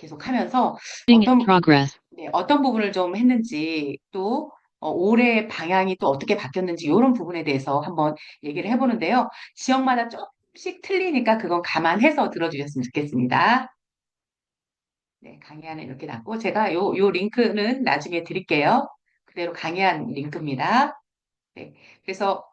계속 하면서 Recording in progress. 네, 어떤 부분을 좀 했는지 또 올해 방향이 또 어떻게 바뀌었는지 이런 부분에 대해서 한번 얘기를 해보는데요. 지역마다 조금씩 틀리니까 그건 감안해서 들어주셨으면 좋겠습니다. 네, 강의안은 이렇게 놨고 제가 요 링크는 나중에 드릴게요. 그대로 강의안 링크입니다. 네. 그래서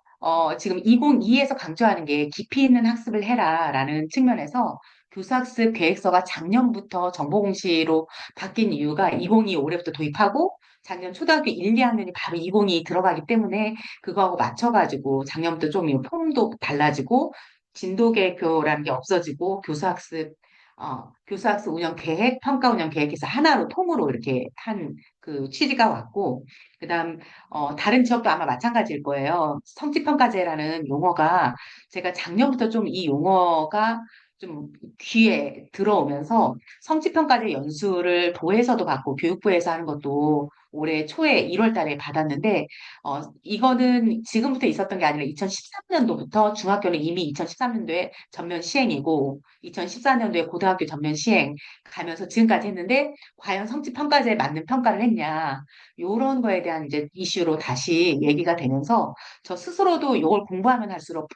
지금 2022에서 강조하는 게 깊이 있는 학습을 해라라는 측면에서 교사학습 계획서가 작년부터 정보공시로 바뀐 이유가 2022 올해부터 도입하고 작년 초등학교 1, 2학년이 바로 2022 들어가기 때문에 그거하고 맞춰가지고 작년부터 좀 이 폼도 달라지고 진도계표라는 게 없어지고 교사학습 운영 계획, 평가 운영 계획에서 하나로 통으로 이렇게 한 그 취지가 왔고 그다음 다른 지역도 아마 마찬가지일 거예요. 성취평가제라는 용어가 제가 작년부터 좀 이 용어가 좀 귀에 들어오면서 성취평가제 연수를 도에서도 받고 교육부에서 하는 것도 올해 초에 1월 달에 받았는데 이거는 지금부터 있었던 게 아니라 2013년도부터 중학교는 이미 2013년도에 전면 시행이고 2014년도에 고등학교 전면 시행 가면서 지금까지 했는데 과연 성취평가제에 맞는 평가를 했냐 요런 거에 대한 이제 이슈로 다시 얘기가 되면서 저 스스로도 이걸 공부하면 할수록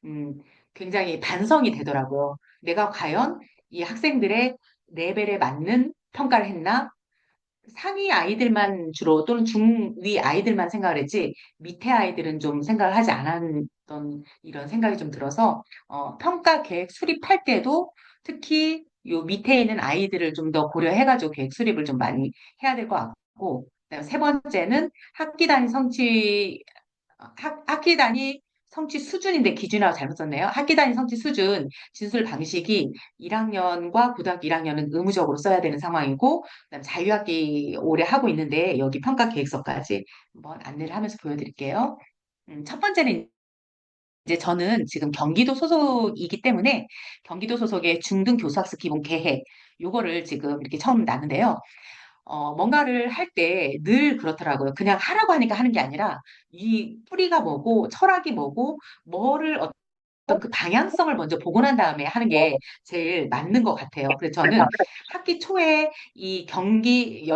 음, 굉장히 반성이 되더라고요. 내가 과연 이 학생들의 레벨에 맞는 평가를 했나? 상위 아이들만 주로 또는 중위 아이들만 생각을 했지 밑에 아이들은 좀 생각을 하지 않았던 이런 생각이 좀 들어서 평가 계획 수립할 때도 특히 요 밑에 있는 아이들을 좀 더 고려해가지고 계획 수립을 좀 많이 해야 될 것 같고 그다음에 세 번째는 학기 단위 성취 수준인데 기준이라고 잘못 썼네요. 학기 단위 성취 수준 진술 방식이 1학년과 고등학교 1학년은 의무적으로 써야 되는 상황이고 그다음 자유학기 올해 하고 있는데 여기 평가 계획서까지 한번 안내를 하면서 보여드릴게요. 첫 번째는 이제 저는 지금 경기도 소속이기 때문에 경기도 소속의 중등 교수학습 기본 계획 요거를 지금 이렇게 처음 놨는데요. 뭔가를 할 때 늘 그렇더라고요. 그냥 하라고 하니까 하는 게 아니라 이 뿌리가 뭐고 철학이 뭐고 뭐를 어떤 그 방향성을 먼저 보고 난 다음에 하는 게 제일 맞는 것 같아요. 그래서 저는 학기 초에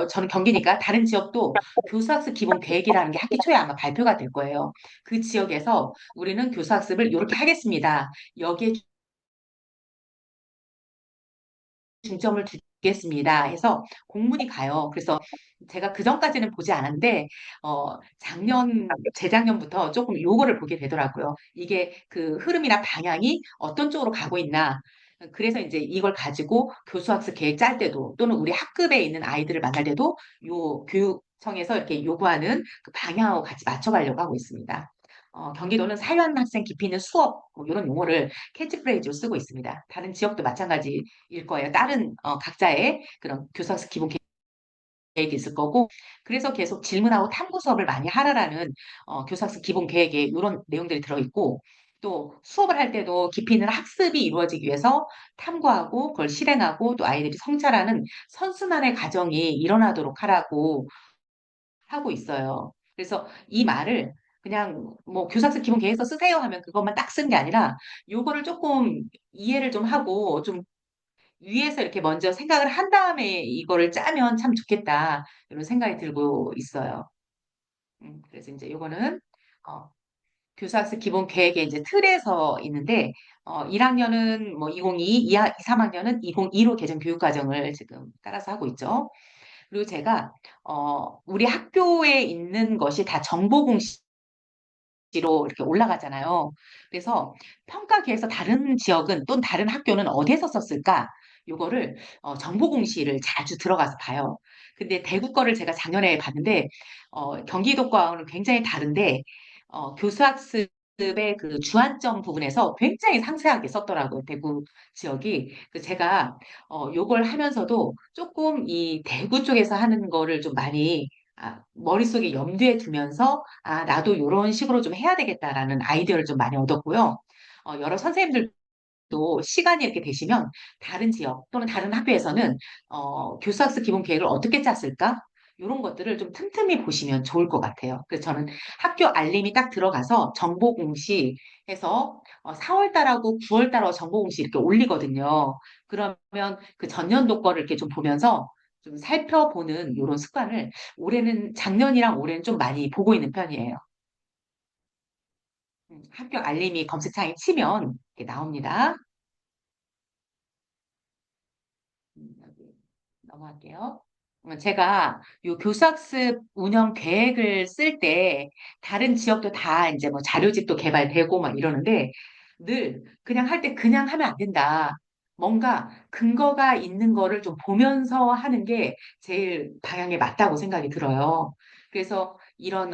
저는 경기니까 다른 지역도 교수학습 기본 계획이라는 게 학기 초에 아마 발표가 될 거예요. 그 지역에서 우리는 교수학습을 이렇게 하겠습니다. 여기에 중점을 두겠습니다. 해서 공문이 가요. 그래서 제가 그 전까지는 보지 않았는데, 재작년부터 조금 요거를 보게 되더라고요. 이게 그 흐름이나 방향이 어떤 쪽으로 가고 있나. 그래서 이제 이걸 가지고 교수학습 계획 짤 때도 또는 우리 학급에 있는 아이들을 만날 때도 요 교육청에서 이렇게 요구하는 그 방향하고 같이 맞춰가려고 하고 있습니다. 경기도는 사유한 학생 깊이 있는 수업 뭐 이런 용어를 캐치프레이즈로 쓰고 있습니다. 다른 지역도 마찬가지일 거예요. 다른 각자의 그런 교사학습 기본 계획이 있을 거고 그래서 계속 질문하고 탐구 수업을 많이 하라라는 교사학습 기본 계획에 이런 내용들이 들어있고 또 수업을 할 때도 깊이 있는 학습이 이루어지기 위해서 탐구하고 그걸 실행하고 또 아이들이 성찰하는 선순환의 과정이 일어나도록 하라고 하고 있어요. 그래서 이 말을 그냥 뭐 교사학습 기본 계획서 쓰세요 하면 그것만 딱 쓴 게 아니라 요거를 조금 이해를 좀 하고 좀 위에서 이렇게 먼저 생각을 한 다음에 이거를 짜면 참 좋겠다 이런 생각이 들고 있어요. 그래서 이제 요거는 어, 교사학습 기본 계획의 이제 틀에서 있는데 1학년은 뭐 2022, 3학년은 2025 개정 교육과정을 지금 따라서 하고 있죠. 그리고 제가 우리 학교에 있는 것이 다 정보 공시로 이렇게 올라가잖아요. 그래서 평가 계획서 다른 지역은 또는 다른 학교는 어디에서 썼을까? 요거를 정보 공시를 자주 들어가서 봐요. 근데 대구 거를 제가 작년에 봤는데 경기도 거하고는 굉장히 다른데 교수학습의 그 주안점 부분에서 굉장히 상세하게 썼더라고요. 대구 지역이. 그 제가 요걸 하면서도 조금 이 대구 쪽에서 하는 거를 좀 많이 머릿속에 염두에 두면서 나도 이런 식으로 좀 해야 되겠다라는 아이디어를 좀 많이 얻었고요. 여러 선생님들도 시간이 이렇게 되시면 다른 지역 또는 다른 학교에서는 교수학습 기본 계획을 어떻게 짰을까? 이런 것들을 좀 틈틈이 보시면 좋을 것 같아요. 그래서 저는 학교 알림이 딱 들어가서 정보 공시 해서 4월 달하고 9월 달하고 정보 공시 이렇게 올리거든요. 그러면 그 전년도 거를 이렇게 좀 보면서 좀 살펴보는 이런 습관을 올해는 작년이랑 올해는 좀 많이 보고 있는 편이에요. 학교 알림이 검색창에 치면 이렇게 나옵니다. 여기 넘어갈게요. 제가 요 교수학습 운영 계획을 쓸 때 다른 지역도 다 이제 뭐 자료집도 개발되고 막 이러는데 늘 그냥 할 때 그냥 하면 안 된다. 뭔가 근거가 있는 거를 좀 보면서 하는 게 제일 방향에 맞다고 생각이 들어요. 그래서 이런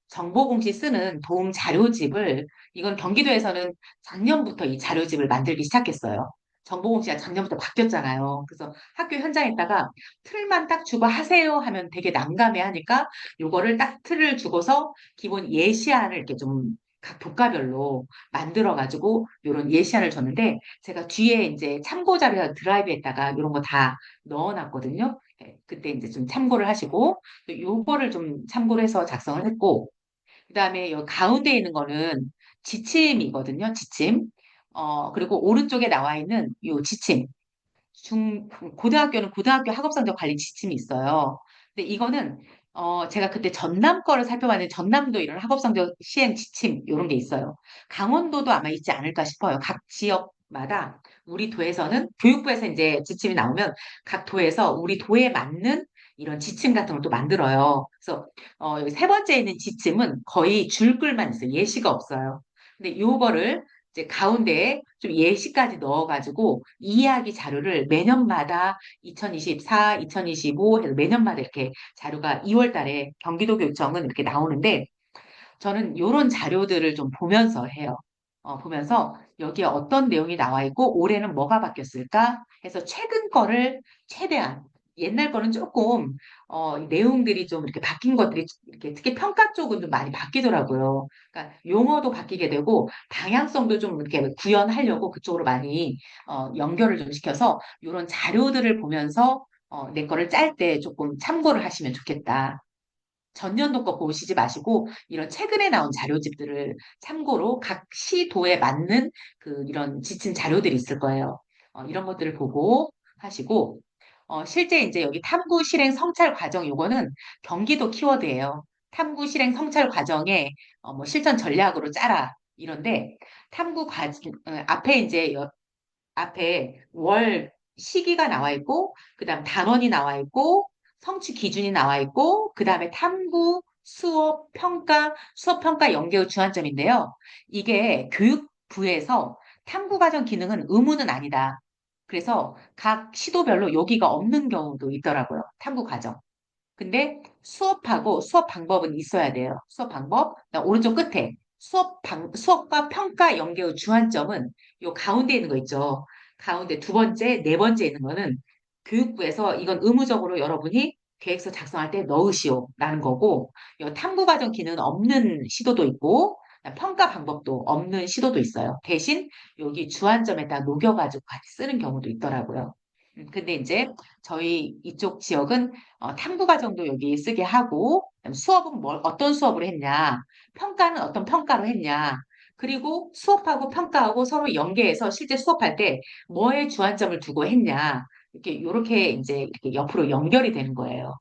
정보 공시 쓰는 도움 자료집을 이건 경기도에서는 작년부터 이 자료집을 만들기 시작했어요. 정보공시가 작년부터 바뀌었잖아요. 그래서 학교 현장에다가 틀만 딱 주고 하세요 하면 되게 난감해 하니까 요거를 딱 틀을 주고서 기본 예시안을 이렇게 좀 각 교과별로 만들어가지고 요런 예시안을 줬는데 제가 뒤에 이제 참고 자료 드라이브에다가 이런 거 다 넣어놨거든요. 네, 그때 이제 좀 참고를 하시고 또 요거를 좀 참고를 해서 작성을 했고 그다음에 요 가운데 있는 거는 지침이거든요. 지침. 그리고 오른쪽에 나와 있는 요 지침. 고등학교는 고등학교 학업성적 관리 지침이 있어요. 근데 이거는 제가 그때 전남 거를 살펴봤는데 전남도 이런 학업성적 시행 지침 이런 게 있어요. 강원도도 아마 있지 않을까 싶어요. 각 지역마다 우리 도에서는 교육부에서 이제 지침이 나오면 각 도에서 우리 도에 맞는 이런 지침 같은 걸 또 만들어요. 그래서 여기 세 번째 있는 지침은 거의 줄글만 있어요. 예시가 없어요. 근데 요거를 이제 가운데에 좀 예시까지 넣어가지고 이야기 자료를 매년마다 2024, 2025 해서 매년마다 이렇게 자료가 2월 달에 경기도교육청은 이렇게 나오는데 저는 이런 자료들을 좀 보면서 해요. 보면서 여기에 어떤 내용이 나와 있고 올해는 뭐가 바뀌었을까 해서 최근 거를 최대한 옛날 거는 조금 이 내용들이 좀 이렇게 바뀐 것들이 이렇게 특히 평가 쪽은 좀 많이 바뀌더라고요. 그러니까 용어도 바뀌게 되고 방향성도 좀 이렇게 구현하려고 그쪽으로 많이 연결을 좀 시켜서 이런 자료들을 보면서 내 거를 짤 때 조금 참고를 하시면 좋겠다. 전년도 거 보시지 마시고 이런 최근에 나온 자료집들을 참고로 각 시도에 맞는 그 이런 지침 자료들이 있을 거예요. 이런 것들을 보고 하시고 실제 이제 여기 탐구 실행 성찰 과정 요거는 경기도 키워드예요. 탐구 실행 성찰 과정에 뭐 실천 전략으로 짜라 이런데 탐구 과정 앞에 이제 앞에 월 시기가 나와 있고, 그 다음 단원이 나와 있고, 성취 기준이 나와 있고, 그 다음에 탐구, 수업 평가 연계의 주안점인데요. 이게 교육부에서 탐구 과정 기능은 의무는 아니다. 그래서 각 시도별로 여기가 없는 경우도 있더라고요. 탐구 과정. 근데 수업하고 수업 방법은 있어야 돼요. 수업 방법. 그다음 오른쪽 끝에 수업과 평가 연계의 주안점은 요 가운데 있는 거 있죠. 가운데 두 번째, 네 번째 있는 거는 교육부에서 이건 의무적으로 여러분이 계획서 작성할 때 넣으시오라는 거고, 요 탐구 과정 기능은 없는 시도도 있고, 평가 방법도 없는 시도도 있어요. 대신 여기 주안점에다 녹여가지고 같이 쓰는 경우도 있더라고요. 근데 이제 저희 이쪽 지역은 탐구 과정도 여기 쓰게 하고 수업은 어떤 수업을 했냐, 평가는 어떤 평가로 했냐, 그리고 수업하고 평가하고 서로 연계해서 실제 수업할 때 뭐에 주안점을 두고 했냐, 이렇게 이제 이렇게 옆으로 연결이 되는 거예요.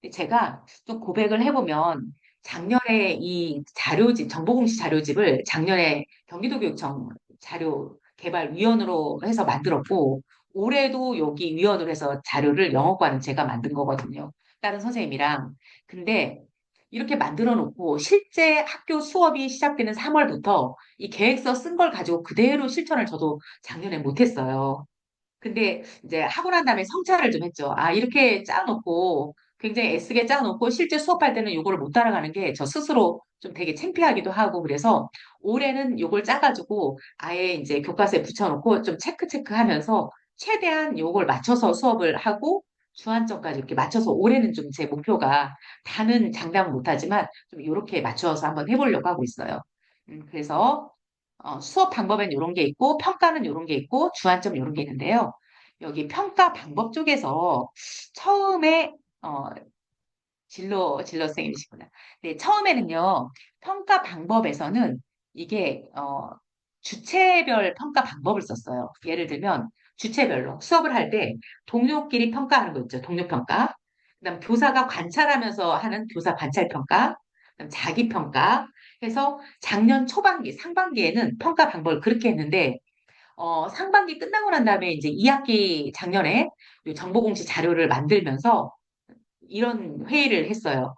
근데 제가 좀 고백을 해보면 작년에 이 자료집, 정보공시 자료집을 작년에 경기도교육청 자료 개발위원으로 해서 만들었고 올해도 여기 위원으로 해서 자료를 영어과는 제가 만든 거거든요. 다른 선생님이랑. 근데 이렇게 만들어 놓고 실제 학교 수업이 시작되는 3월부터 이 계획서 쓴 걸 가지고 그대로 실천을 저도 작년에 못했어요. 근데 이제 하고 난 다음에 성찰을 좀 했죠. 아, 이렇게 짜놓고 굉장히 애쓰게 짜놓고 실제 수업할 때는 요거를 못 따라가는 게 저 스스로 좀 되게 창피하기도 하고 그래서 올해는 요걸 짜가지고 아예 이제 교과서에 붙여놓고 좀 체크하면서 최대한 요걸 맞춰서 수업을 하고 주안점까지 이렇게 맞춰서 올해는 좀 제 목표가 다는 장담은 못하지만 좀 이렇게 맞춰서 한번 해보려고 하고 있어요. 그래서 수업 방법엔 이런 게 있고 평가는 이런 게 있고 주안점 이런 게 있는데요. 여기 평가 방법 쪽에서 처음에 어, 진로 선생님이시구나. 네, 처음에는요, 평가 방법에서는 이게, 주체별 평가 방법을 썼어요. 예를 들면, 주체별로 수업을 할 때 동료끼리 평가하는 거 있죠. 동료 평가. 그다음 교사가 관찰하면서 하는 교사 관찰 평가. 그다음 자기 평가. 해서 작년 초반기, 상반기에는 평가 방법을 그렇게 했는데, 상반기 끝나고 난 다음에 이제 2학기 작년에 요 정보공시 자료를 만들면서 이런 회의를 했어요.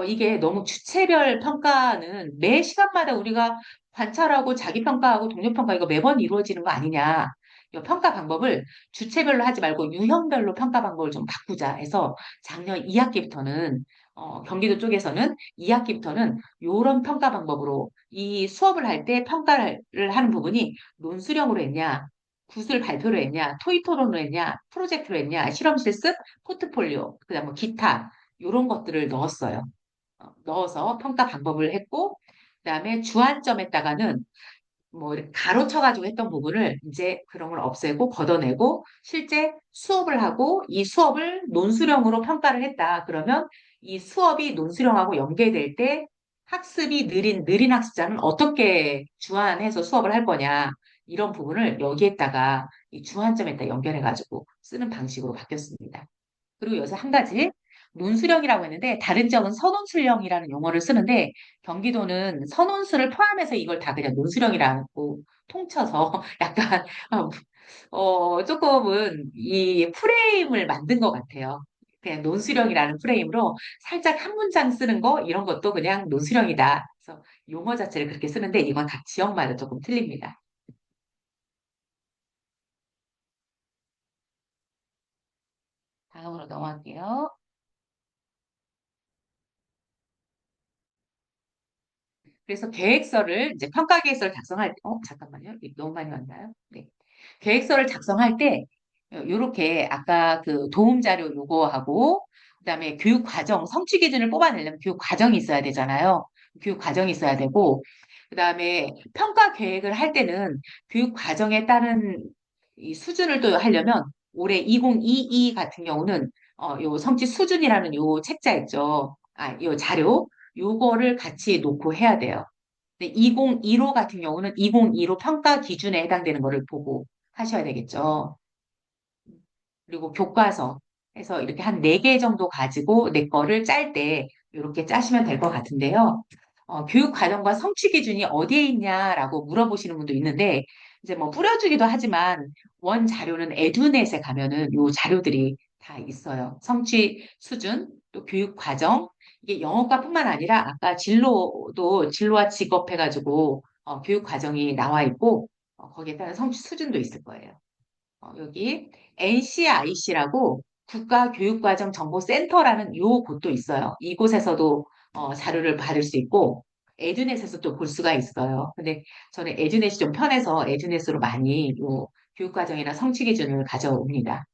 이게 너무 주체별 평가는 매 시간마다 우리가 관찰하고 자기 평가하고 동료 평가 이거 매번 이루어지는 거 아니냐. 이 평가 방법을 주체별로 하지 말고 유형별로 평가 방법을 좀 바꾸자 해서 작년 2학기부터는 경기도 쪽에서는 2학기부터는 이런 평가 방법으로 이 수업을 할 때 평가를 하는 부분이 논술형으로 했냐, 구술 발표로 했냐, 토의 토론으로 했냐, 프로젝트로 했냐, 실험 실습, 포트폴리오, 그다음 뭐 기타 이런 것들을 넣었어요. 넣어서 평가 방법을 했고, 그다음에 주안점에다가는 뭐 이렇게 가로쳐가지고 했던 부분을 이제 그런 걸 없애고 걷어내고 실제 수업을 하고 이 수업을 논술형으로 평가를 했다. 그러면 이 수업이 논술형하고 연계될 때 학습이 느린 학습자는 어떻게 주안해서 수업을 할 거냐. 이런 부분을 여기에다가 이 주안점에다 연결해가지고 쓰는 방식으로 바뀌었습니다. 그리고 여기서 한 가지 논술형이라고 했는데 다른 지역은 선논술형이라는 용어를 쓰는데 경기도는 선논술을 포함해서 이걸 다 그냥 논술형이라고 통쳐서 약간 조금은 이 프레임을 만든 것 같아요. 그냥 논술형이라는 프레임으로 살짝 한 문장 쓰는 거 이런 것도 그냥 논술형이다. 그래서 용어 자체를 그렇게 쓰는데 이건 각 지역마다 조금 틀립니다. 다음으로 넘어갈게요. 그래서 계획서를 이제 평가 계획서를 작성할 때, 잠깐만요. 이게 너무 많이 왔나요? 네. 계획서를 작성할 때 요렇게 아까 그 도움 자료 요거하고 그다음에 교육 과정 성취 기준을 뽑아내려면 교육 과정이 있어야 되잖아요. 교육 과정이 있어야 되고 그다음에 평가 계획을 할 때는 교육 과정에 따른 이 수준을 또 하려면 올해 2022 같은 경우는 요 성취 수준이라는 요 책자 있죠. 요 자료 요거를 같이 놓고 해야 돼요. 근데 2015 같은 경우는 2025 평가 기준에 해당되는 거를 보고 하셔야 되겠죠. 그리고 교과서 해서 이렇게 한 4개 정도 가지고 내 거를 짤 때 이렇게 짜시면 될 것 같은데요. 교육 과정과 성취 기준이 어디에 있냐라고 물어보시는 분도 있는데 이제 뭐 뿌려주기도 하지만 원 자료는 에듀넷에 가면은 요 자료들이 다 있어요. 성취 수준, 또 교육 과정, 이게 영어과뿐만 아니라 아까 진로도 진로와 직업 해가지고 교육 과정이 나와 있고 거기에 따른 성취 수준도 있을 거예요. 여기 NCIC라고 국가교육과정정보센터라는 요 곳도 있어요. 이곳에서도 자료를 받을 수 있고 에듀넷에서 또 볼 수가 있어요. 근데 저는 에듀넷이 좀 편해서 에듀넷으로 많이 요 교육과정이나 성취 기준을 가져옵니다.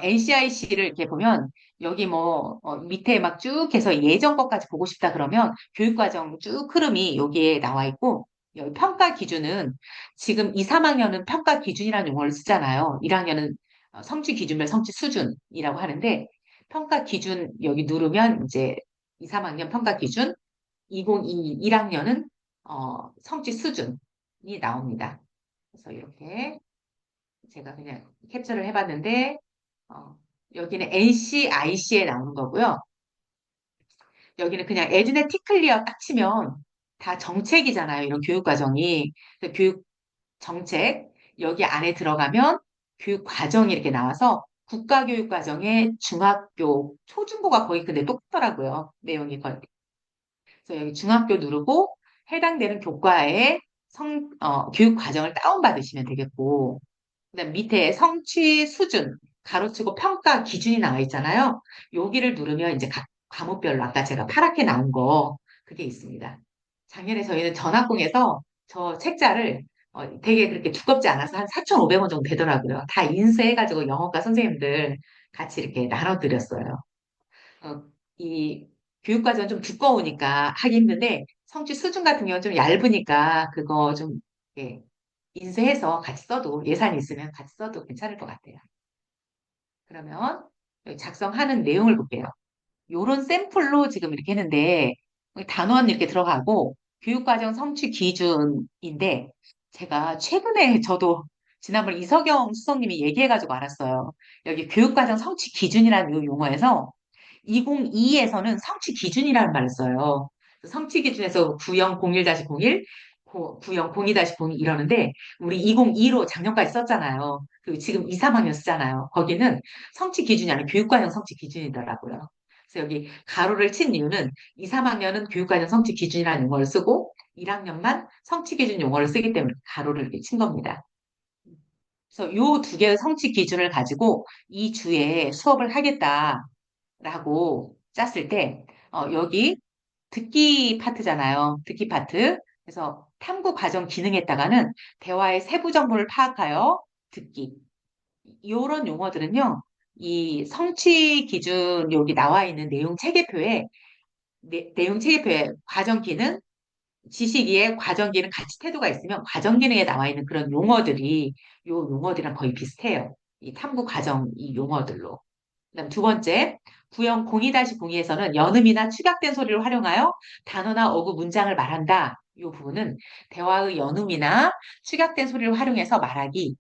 NCIC를 이렇게 보면 여기 뭐 밑에 막 쭉 해서 예전 것까지 보고 싶다 그러면 교육과정 쭉 흐름이 여기에 나와 있고 여기 평가 기준은 지금 2, 3학년은 평가 기준이라는 용어를 쓰잖아요. 1학년은 성취 기준별 성취 수준이라고 하는데 평가 기준 여기 누르면 이제 2, 3학년 평가 기준 2022 1학년은 성취 수준이 나옵니다. 그래서 이렇게 제가 그냥 캡처를 해봤는데 어, 여기는 NCIC에 나오는 거고요. 여기는 그냥 에듀네 티클리어 딱 치면 다 정책이잖아요. 이런 교육 과정이. 그 교육 정책 여기 안에 들어가면 교육 과정이 이렇게 나와서 국가교육 과정의 중학교, 초중고가 거의 근데 똑같더라고요. 내용이 거의. 그래서 여기 중학교 누르고 해당되는 교과의 교육 과정을 다운받으시면 되겠고 그다음 밑에 성취 수준, 가로치고 평가 기준이 나와 있잖아요. 여기를 누르면 이제 각 과목별로 아까 제가 파랗게 나온 거 그게 있습니다. 작년에 저희는 전학공에서 저 책자를 되게 그렇게 두껍지 않아서 한 4,500원 정도 되더라고요. 다 인쇄해가지고 영어과 선생님들 같이 이렇게 나눠드렸어요. 어, 이 교육과정 좀 두꺼우니까 하기 힘든데 성취 수준 같은 경우는 좀 얇으니까 그거 좀 예, 인쇄해서 같이 써도 예산이 있으면 같이 써도 괜찮을 것 같아요. 그러면 여기 작성하는 내용을 볼게요. 요런 샘플로 지금 이렇게 했는데 단원 이렇게 들어가고 교육과정 성취 기준인데 제가 최근에 저도 지난번 이석영 수석님이 얘기해가지고 알았어요. 여기 교육과정 성취 기준이라는 요 용어에서 2022에서는 성취 기준이라는 말을 써요. 성취 기준에서 9001-01, 9002-02 이러는데 우리 2025로 작년까지 썼잖아요. 그리고 지금 2, 3학년 쓰잖아요. 거기는 성취 기준이 아니라 교육과정 성취 기준이더라고요. 그래서 여기 가로를 친 이유는 2, 3학년은 교육과정 성취 기준이라는 용어를 쓰고 1학년만 성취 기준 용어를 쓰기 때문에 가로를 이렇게 친 겁니다. 그래서 요 두 개의 성취 기준을 가지고 이 주에 수업을 하겠다라고 짰을 때, 여기 듣기 파트잖아요. 듣기 파트. 그래서 탐구 과정 기능에다가는 대화의 세부 정보를 파악하여 듣기. 이런 용어들은요, 이 성취 기준 여기 나와 있는 내용 체계표에, 내용 체계표에 과정 기능, 지식위에 과정 기능 같이 태도가 있으면 과정 기능에 나와 있는 그런 용어들이 요 용어들이랑 거의 비슷해요. 이 탐구 과정 이 용어들로. 그다음 두 번째, 구형 02-02에서는 연음이나 축약된 소리를 활용하여 단어나 어구 문장을 말한다. 이 부분은 대화의 연음이나 축약된 소리를 활용해서 말하기.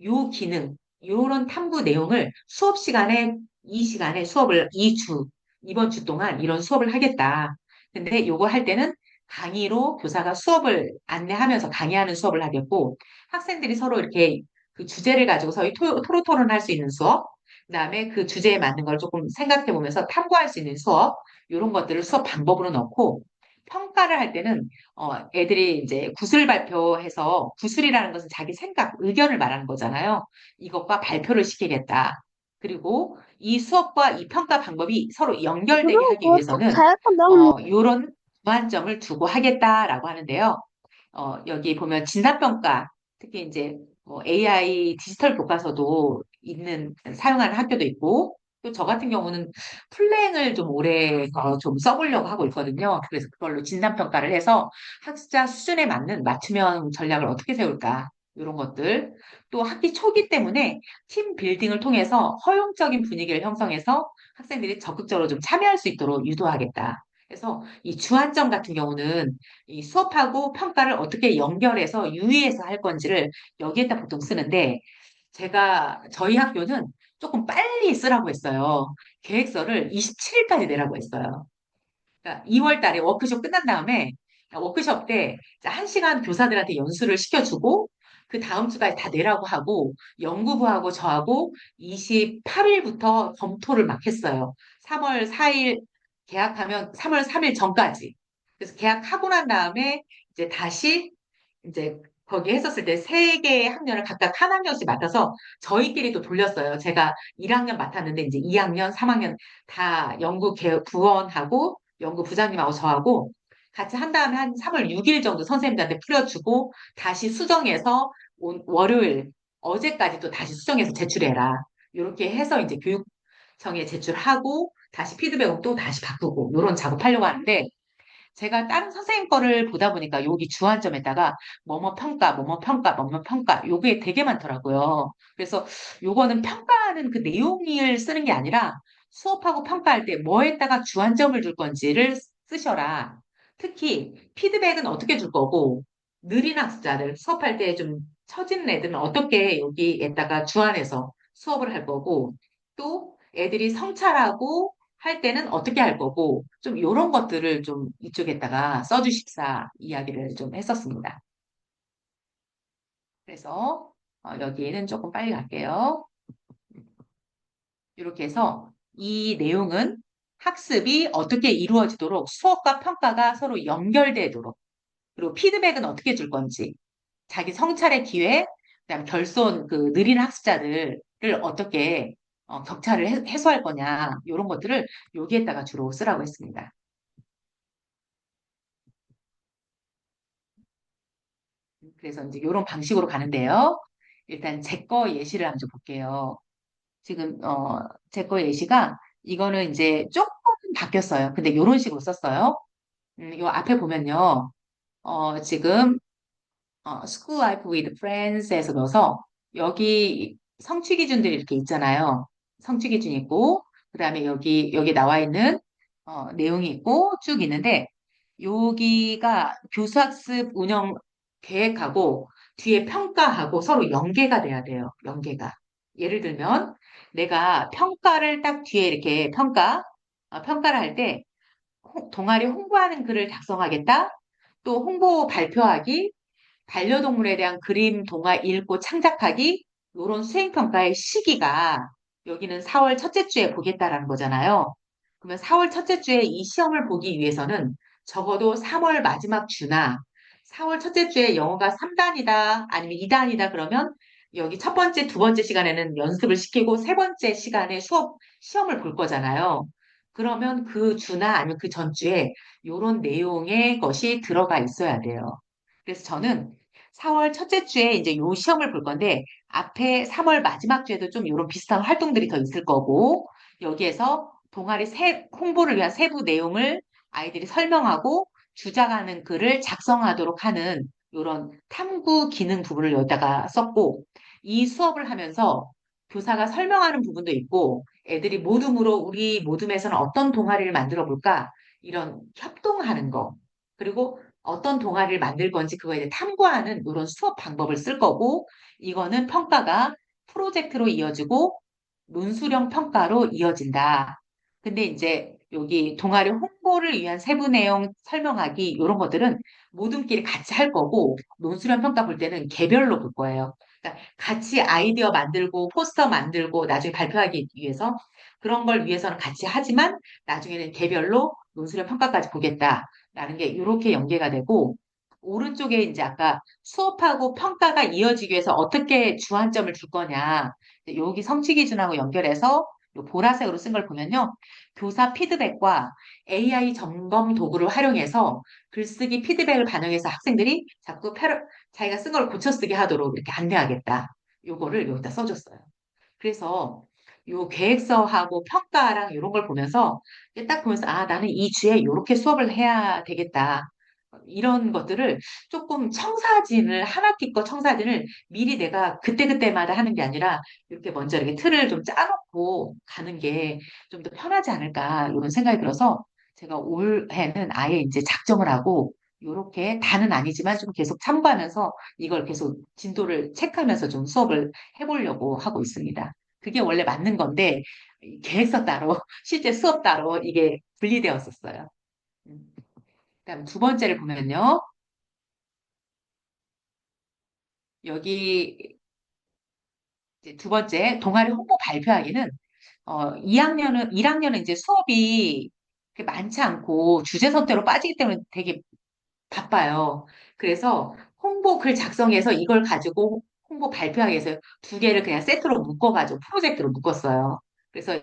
요 기능, 요런 탐구 내용을 수업 시간에 이 시간에 수업을 2주, 이번 주 동안 이런 수업을 하겠다. 근데 요거 할 때는 강의로 교사가 수업을 안내하면서 강의하는 수업을 하겠고 학생들이 서로 이렇게 그 주제를 가지고 서로 토로 토론할 수 있는 수업 그다음에 그 주제에 맞는 걸 조금 생각해 보면서 탐구할 수 있는 수업, 이런 것들을 수업 방법으로 넣고, 평가를 할 때는, 애들이 이제 구술 발표해서, 구술이라는 것은 자기 생각, 의견을 말하는 거잖아요. 이것과 발표를 시키겠다. 그리고 이 수업과 이 평가 방법이 서로 연결되게 하기 그리고 또 위해서는, 자약한다고 요런 주안점을 두고 하겠다라고 하는데요. 여기 보면 진단평가, 특히 이제 뭐 AI 디지털 교과서도 있는, 사용하는 학교도 있고, 또 저 같은 경우는 플랭을 좀 오래 좀 써보려고 하고 있거든요. 그래서 그걸로 진단평가를 해서 학습자 수준에 맞는 맞춤형 전략을 어떻게 세울까, 이런 것들. 또 학기 초기 때문에 팀 빌딩을 통해서 허용적인 분위기를 형성해서 학생들이 적극적으로 좀 참여할 수 있도록 유도하겠다. 그래서 이 주안점 같은 경우는 이 수업하고 평가를 어떻게 연결해서 유의해서 할 건지를 여기에다 보통 쓰는데 저희 학교는 조금 빨리 쓰라고 했어요. 계획서를 27일까지 내라고 했어요. 그러니까 2월 달에 워크숍 끝난 다음에 워크숍 때 1시간 교사들한테 연수를 시켜주고 그 다음 주까지 다 내라고 하고 연구부하고 저하고 28일부터 검토를 막 했어요. 3월 4일 계약하면 3월 3일 전까지. 그래서 계약하고 난 다음에 이제 다시 이제 거기 했었을 때 세 개의 학년을 각각 한 학년씩 맡아서 저희끼리 또 돌렸어요. 제가 1학년 맡았는데 이제 2학년, 3학년 다 부원하고 연구 부장님하고 저하고 같이 한 다음에 한 3월 6일 정도 선생님들한테 풀어주고 다시 수정해서 월요일 어제까지 또 다시 수정해서 제출해라. 이렇게 해서 이제 교육청에 제출하고 다시 피드백을 또 다시 바꾸고 이런 작업하려고 하는데 제가 다른 선생님 거를 보다 보니까 여기 주안점에다가 뭐뭐 평가, 뭐뭐 평가, 뭐뭐 평가 요게 되게 많더라고요. 그래서 요거는 평가하는 그 내용을 쓰는 게 아니라 수업하고 평가할 때 뭐에다가 주안점을 줄 건지를 쓰셔라. 특히 피드백은 어떻게 줄 거고 느린 학습자들 수업할 때 좀 처지는 애들은 어떻게 여기에다가 주안해서 수업을 할 거고 또 애들이 성찰하고 할 때는 어떻게 할 거고, 좀 이런 것들을 좀 이쪽에다가 써주십사 이야기를 좀 했었습니다. 그래서 여기에는 조금 빨리 갈게요. 이렇게 해서 이 내용은 학습이 어떻게 이루어지도록 수업과 평가가 서로 연결되도록, 그리고 피드백은 어떻게 줄 건지, 자기 성찰의 기회, 그다음 결손 그 느린 학습자들을 어떻게 격차를 해소할 거냐, 이런 것들을 여기에다가 주로 쓰라고 했습니다. 그래서 이제 이런 방식으로 가는데요. 일단 제 거 예시를 한번 좀 볼게요. 지금 제 거 예시가 이거는 이제 조금 바뀌었어요. 근데 이런 식으로 썼어요. 이 앞에 보면요. 지금 School Life with Friends에서 넣어서 여기 성취 기준들이 이렇게 있잖아요. 성취 기준 있고 그다음에 여기 나와 있는 내용이 있고 쭉 있는데 여기가 교수학습 운영 계획하고 뒤에 평가하고 서로 연계가 돼야 돼요. 연계가. 예를 들면 내가 평가를 딱 뒤에 이렇게 평가를 할 때 동아리 홍보하는 글을 작성하겠다. 또 홍보 발표하기, 반려동물에 대한 그림, 동화 읽고 창작하기, 요런 수행평가의 시기가 여기는 4월 첫째 주에 보겠다라는 거잖아요. 그러면 4월 첫째 주에 이 시험을 보기 위해서는 적어도 3월 마지막 주나 4월 첫째 주에 영어가 3단이다 아니면 2단이다 그러면 여기 첫 번째, 두 번째 시간에는 연습을 시키고 세 번째 시간에 시험을 볼 거잖아요. 그러면 그 주나 아니면 그 전주에 요런 내용의 것이 들어가 있어야 돼요. 그래서 저는 4월 첫째 주에 이제 요 시험을 볼 건데 앞에 3월 마지막 주에도 좀 이런 비슷한 활동들이 더 있을 거고 여기에서 동아리 홍보를 위한 세부 내용을 아이들이 설명하고 주장하는 글을 작성하도록 하는 이런 탐구 기능 부분을 여기다가 썼고 이 수업을 하면서 교사가 설명하는 부분도 있고 애들이 모둠으로 우리 모둠에서는 어떤 동아리를 만들어 볼까 이런 협동하는 거 그리고 어떤 동아리를 만들 건지 그거에 대해 탐구하는 이런 수업 방법을 쓸 거고 이거는 평가가 프로젝트로 이어지고 논술형 평가로 이어진다. 근데 이제 여기 동아리 홍보를 위한 세부 내용 설명하기 이런 것들은 모둠끼리 같이 할 거고 논술형 평가 볼 때는 개별로 볼 거예요. 그러니까 같이 아이디어 만들고 포스터 만들고 나중에 발표하기 위해서 그런 걸 위해서는 같이 하지만 나중에는 개별로 논술형 평가까지 보겠다라는 게 이렇게 연계가 되고 오른쪽에 이제 아까 수업하고 평가가 이어지기 위해서 어떻게 주안점을 줄 거냐. 여기 성취 기준하고 연결해서 요 보라색으로 쓴 걸 보면요. 교사 피드백과 AI 점검 도구를 활용해서 글쓰기 피드백을 반영해서 학생들이 자꾸 자기가 쓴 걸 고쳐 쓰게 하도록 이렇게 안내하겠다. 요거를 여기다 써줬어요. 그래서 요 계획서하고 평가랑 이런 걸 보면서 이게 딱 보면서 아, 나는 이 주에 이렇게 수업을 해야 되겠다. 이런 것들을 조금 청사진을 한 학기 거 청사진을 미리 내가 그때그때마다 하는 게 아니라 이렇게 먼저 이렇게 틀을 좀 짜놓고 가는 게 좀 더 편하지 않을까 이런 생각이 들어서 제가 올해는 아예 이제 작정을 하고 이렇게 다는 아니지만 좀 계속 참고하면서 이걸 계속 진도를 체크하면서 좀 수업을 해보려고 하고 있습니다. 그게 원래 맞는 건데 계획서 따로 실제 수업 따로 이게 분리되었었어요. 그다음 두 번째를 보면요. 여기 이제 두 번째 동아리 홍보 발표하기는 2학년은 1학년은 이제 수업이 그렇게 많지 않고 주제 선택으로 빠지기 때문에 되게 바빠요. 그래서 홍보 글 작성해서 이걸 가지고 홍보 발표하기 위해서 두 개를 그냥 세트로 묶어가지고 프로젝트로 묶었어요. 그래서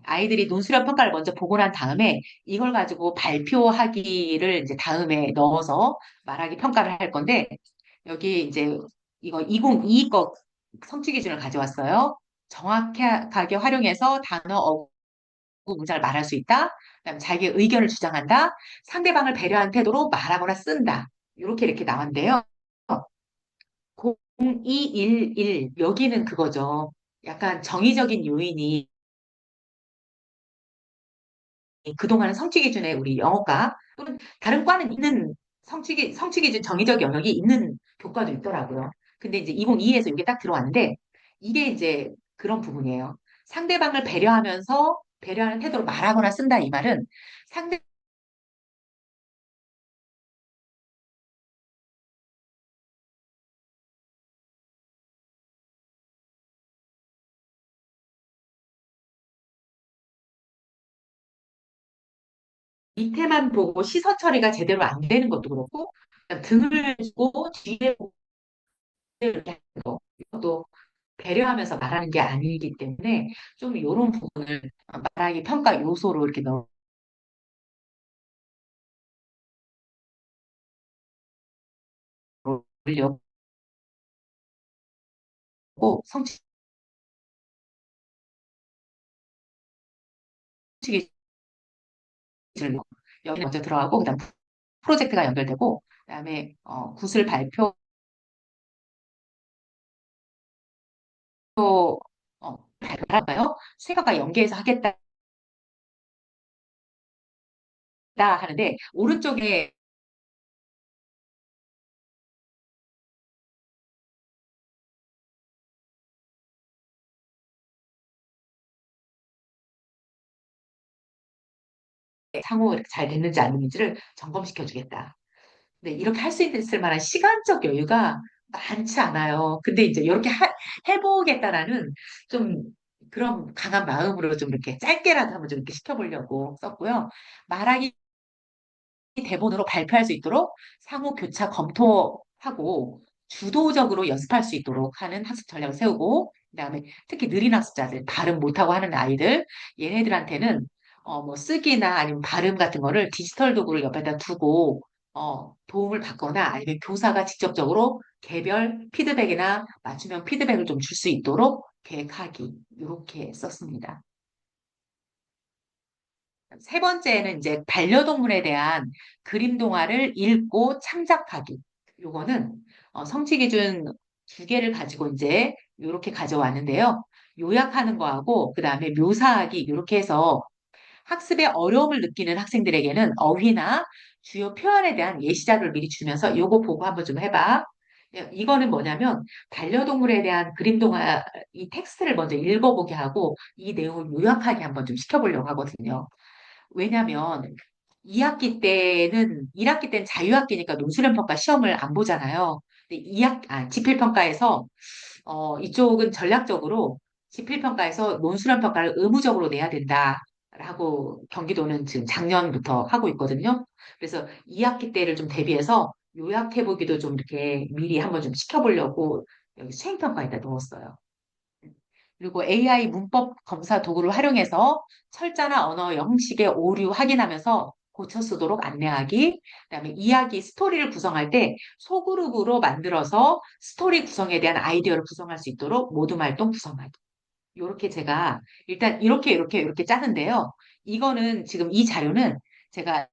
아이들이 논술형 평가를 먼저 보고 난 다음에 이걸 가지고 발표하기를 이제 다음에 넣어서 말하기 평가를 할 건데 여기 이제 이거 2022거 성취 기준을 가져왔어요. 정확하게 활용해서 단어, 어구, 문장을 말할 수 있다. 그다음에 자기의 의견을 주장한다. 상대방을 배려한 태도로 말하거나 쓴다. 이렇게 나왔는데요. 0211 여기는 그거죠. 약간 정의적인 요인이 그동안은 성취 기준에 우리 영어과 또는 다른 과는 있는 성취 기준 정의적 영역이 있는 교과도 있더라고요. 근데 이제 2022에서 이게 딱 들어왔는데 이게 이제 그런 부분이에요. 상대방을 배려하면서 배려하는 태도로 말하거나 쓴다 이 말은 상대 밑에만 보고 시선 처리가 제대로 안 되는 것도 그렇고 그다음 등을 주고 뒤에 보고 이렇게 하는 거 이것도 배려하면서 말하는 게 아니기 때문에 좀 이런 부분을 말하기 평가 요소로 이렇게 넣으려고 성취 기준을 여기 먼저 들어가고 그다음 프로젝트가 연결되고 그다음에 구술 발표 발표할까요? 수행과 연계해서 하겠다 하겠다 하는데 오른쪽에 상호 이렇게 잘 됐는지 안 됐는지를 점검시켜 주겠다. 네, 이렇게 할 수 있을 만한 시간적 여유가 많지 않아요. 근데 이제 이렇게 해보겠다라는 좀 그런 강한 마음으로 좀 이렇게 짧게라도 한번 좀 이렇게 시켜보려고 썼고요. 말하기 대본으로 발표할 수 있도록 상호 교차 검토하고 주도적으로 연습할 수 있도록 하는 학습 전략을 세우고, 그다음에 특히 느린 학습자들, 발음 못하고 하는 아이들, 얘네들한테는 뭐 쓰기나 아니면 발음 같은 거를 디지털 도구를 옆에다 두고 도움을 받거나 아니면 교사가 직접적으로 개별 피드백이나 맞춤형 피드백을 좀 줄 수 있도록 계획하기 이렇게 썼습니다. 세 번째는 이제 반려동물에 대한 그림 동화를 읽고 창작하기. 요거는 성취 기준 두 개를 가지고 이제 요렇게 가져왔는데요. 요약하는 거하고 그다음에 묘사하기 이렇게 해서 학습에 어려움을 느끼는 학생들에게는 어휘나 주요 표현에 대한 예시 자료를 미리 주면서 요거 보고 한번 좀 해봐. 이거는 뭐냐면 반려동물에 대한 그림 동화 이 텍스트를 먼저 읽어보게 하고 이 내용을 요약하게 한번 좀 시켜보려고 하거든요. 왜냐면 2학기 때는 1학기 때는 자유학기니까 논술형평가 시험을 안 보잖아요. 근데 지필평가에서 이쪽은 전략적으로 지필평가에서 논술형평가를 의무적으로 내야 된다라고 경기도는 지금 작년부터 하고 있거든요. 그래서 2학기 때를 좀 대비해서 요약해보기도 좀 이렇게 미리 한번 좀 시켜보려고 여기 수행평가에다 넣었어요. 그리고 AI 문법 검사 도구를 활용해서 철자나 언어 형식의 오류 확인하면서 고쳐 쓰도록 안내하기. 그다음에 이야기 스토리를 구성할 때 소그룹으로 만들어서 스토리 구성에 대한 아이디어를 구성할 수 있도록 모둠 활동 구성하기. 이렇게 제가 일단 이렇게 짜는데요. 이거는 지금 이 자료는 제가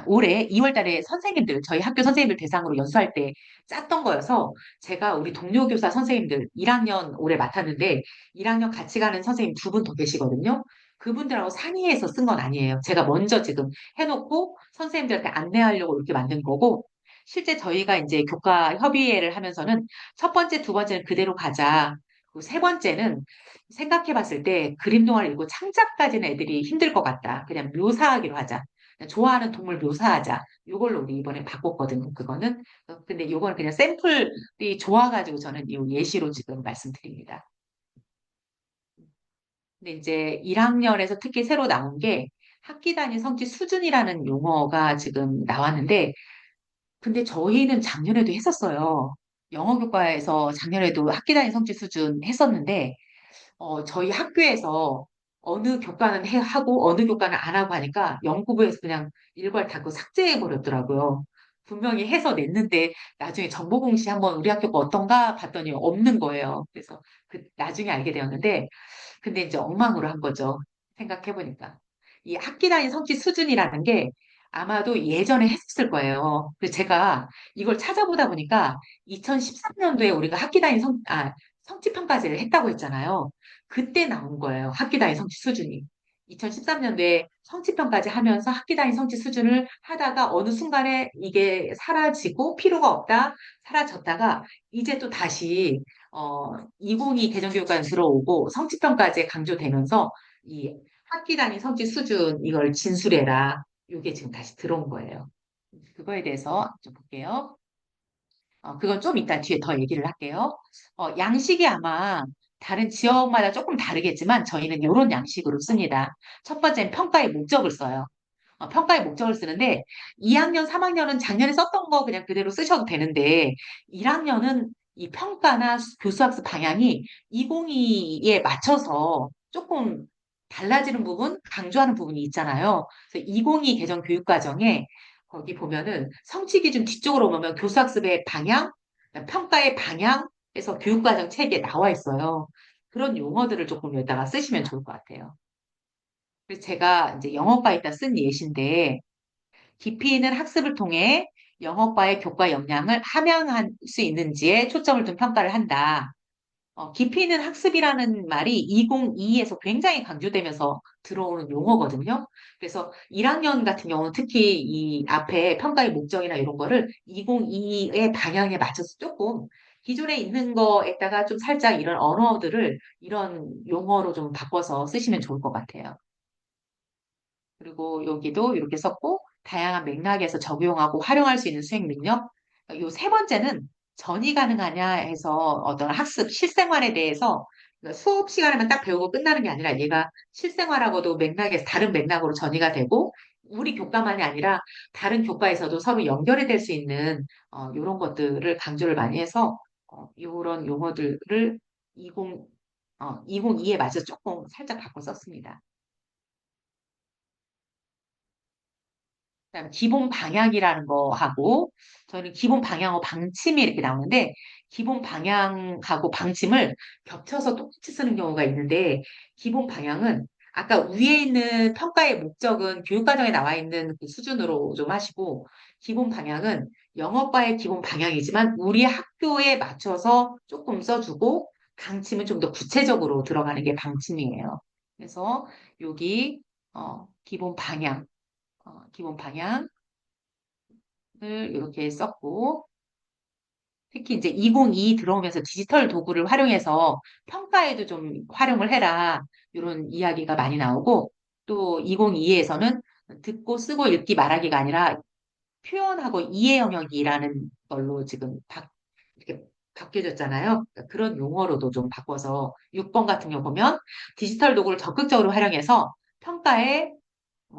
올해 2월 달에 선생님들, 저희 학교 선생님들 대상으로 연수할 때 짰던 거여서 제가 우리 동료 교사 선생님들 1학년 올해 맡았는데 1학년 같이 가는 선생님 두 분 더 계시거든요. 그분들하고 상의해서 쓴 건 아니에요. 제가 먼저 지금 해놓고 선생님들한테 안내하려고 이렇게 만든 거고 실제 저희가 이제 교과 협의회를 하면서는 첫 번째, 두 번째는 그대로 가자. 그리고 세 번째는 생각해 봤을 때 그림 동화를 읽고 창작까지는 애들이 힘들 것 같다. 그냥 묘사하기로 하자. 좋아하는 동물 묘사하자. 요걸로 우리 이번에 바꿨거든요. 그거는. 근데 요거는 그냥 샘플이 좋아가지고 저는 이 예시로 지금 말씀드립니다. 근데 이제 1학년에서 특히 새로 나온 게 학기 단위 성취 수준이라는 용어가 지금 나왔는데, 근데 저희는 작년에도 했었어요. 영어 교과에서 작년에도 학기 단위 성취 수준 했었는데, 저희 학교에서 어느 교과는 하고 어느 교과는 안 하고 하니까 연구부에서 그냥 일괄 다 그거 삭제해 버렸더라고요. 분명히 해서 냈는데 나중에 정보 공시 한번 우리 학교가 어떤가 봤더니 없는 거예요. 그래서 그 나중에 알게 되었는데 근데 이제 엉망으로 한 거죠. 생각해 보니까. 이 학기 단위 성취 수준이라는 게 아마도 예전에 했었을 거예요. 그래서 제가 이걸 찾아보다 보니까 2013년도에 우리가 성취평가제를 했다고 했잖아요. 그때 나온 거예요. 학기 단위 성취 수준이. 2013년도에 성취평가제 하면서 학기 단위 성취 수준을 하다가 어느 순간에 이게 사라지고 필요가 없다, 사라졌다가 이제 또 다시 2022 개정교육과는 들어오고 성취평가제 강조되면서 이 학기 단위 성취 수준 이걸 진술해라. 이게 지금 다시 들어온 거예요. 그거에 대해서 좀 볼게요. 그건 좀 이따 뒤에 더 얘기를 할게요. 양식이 아마 다른 지역마다 조금 다르겠지만 저희는 이런 양식으로 씁니다. 첫 번째는 평가의 목적을 써요. 평가의 목적을 쓰는데 2학년, 3학년은 작년에 썼던 거 그냥 그대로 쓰셔도 되는데 1학년은 이 평가나 교수학습 방향이 2022에 맞춰서 조금 달라지는 부분, 강조하는 부분이 있잖아요. 그래서 2022 개정 교육과정에 거기 보면은 성취 기준 뒤쪽으로 보면 교수학습의 방향, 평가의 방향에서 교육과정 책에 나와 있어요. 그런 용어들을 조금 여기다가 쓰시면 좋을 것 같아요. 그래서 제가 이제 영어과에다 쓴 예시인데 깊이 있는 학습을 통해 영어과의 교과 역량을 함양할 수 있는지에 초점을 둔 평가를 한다. 깊이 있는 학습이라는 말이 2022에서 굉장히 강조되면서 들어오는 용어거든요. 그래서 1학년 같은 경우는 특히 이 앞에 평가의 목적이나 이런 거를 2022의 방향에 맞춰서 조금 기존에 있는 거에다가 좀 살짝 이런 언어들을 이런 용어로 좀 바꿔서 쓰시면 좋을 것 같아요. 그리고 여기도 이렇게 썼고, 다양한 맥락에서 적용하고 활용할 수 있는 수행 능력. 요 세 번째는 전이 가능하냐 해서 어떤 학습, 실생활에 대해서 그러니까 수업 시간에만 딱 배우고 끝나는 게 아니라 얘가 실생활하고도 맥락에서 다른 맥락으로 전이가 되고, 우리 교과만이 아니라 다른 교과에서도 서로 연결이 될 수 있는 이런 것들을 강조를 많이 해서 이런 용어들을 2022에 맞춰 조금 살짝 바꿔 썼습니다. 그다음에 기본 방향이라는 거 하고 저는 기본 방향하고 방침이 이렇게 나오는데 기본 방향하고 방침을 겹쳐서 똑같이 쓰는 경우가 있는데 기본 방향은 아까 위에 있는 평가의 목적은 교육과정에 나와 있는 그 수준으로 좀 하시고 기본 방향은 영어과의 기본 방향이지만 우리 학교에 맞춰서 조금 써주고 방침은 좀 더 구체적으로 들어가는 게 방침이에요. 그래서 여기 기본 방향 기본 방향을 이렇게 썼고, 특히 이제 2022 들어오면서 디지털 도구를 활용해서 평가에도 좀 활용을 해라. 이런 이야기가 많이 나오고, 또 2022에서는 듣고 쓰고 읽기 말하기가 아니라 표현하고 이해 영역이라는 걸로 지금 이렇게 바뀌어졌잖아요. 그러니까 그런 용어로도 좀 바꿔서 6번 같은 경우 보면 디지털 도구를 적극적으로 활용해서 평가에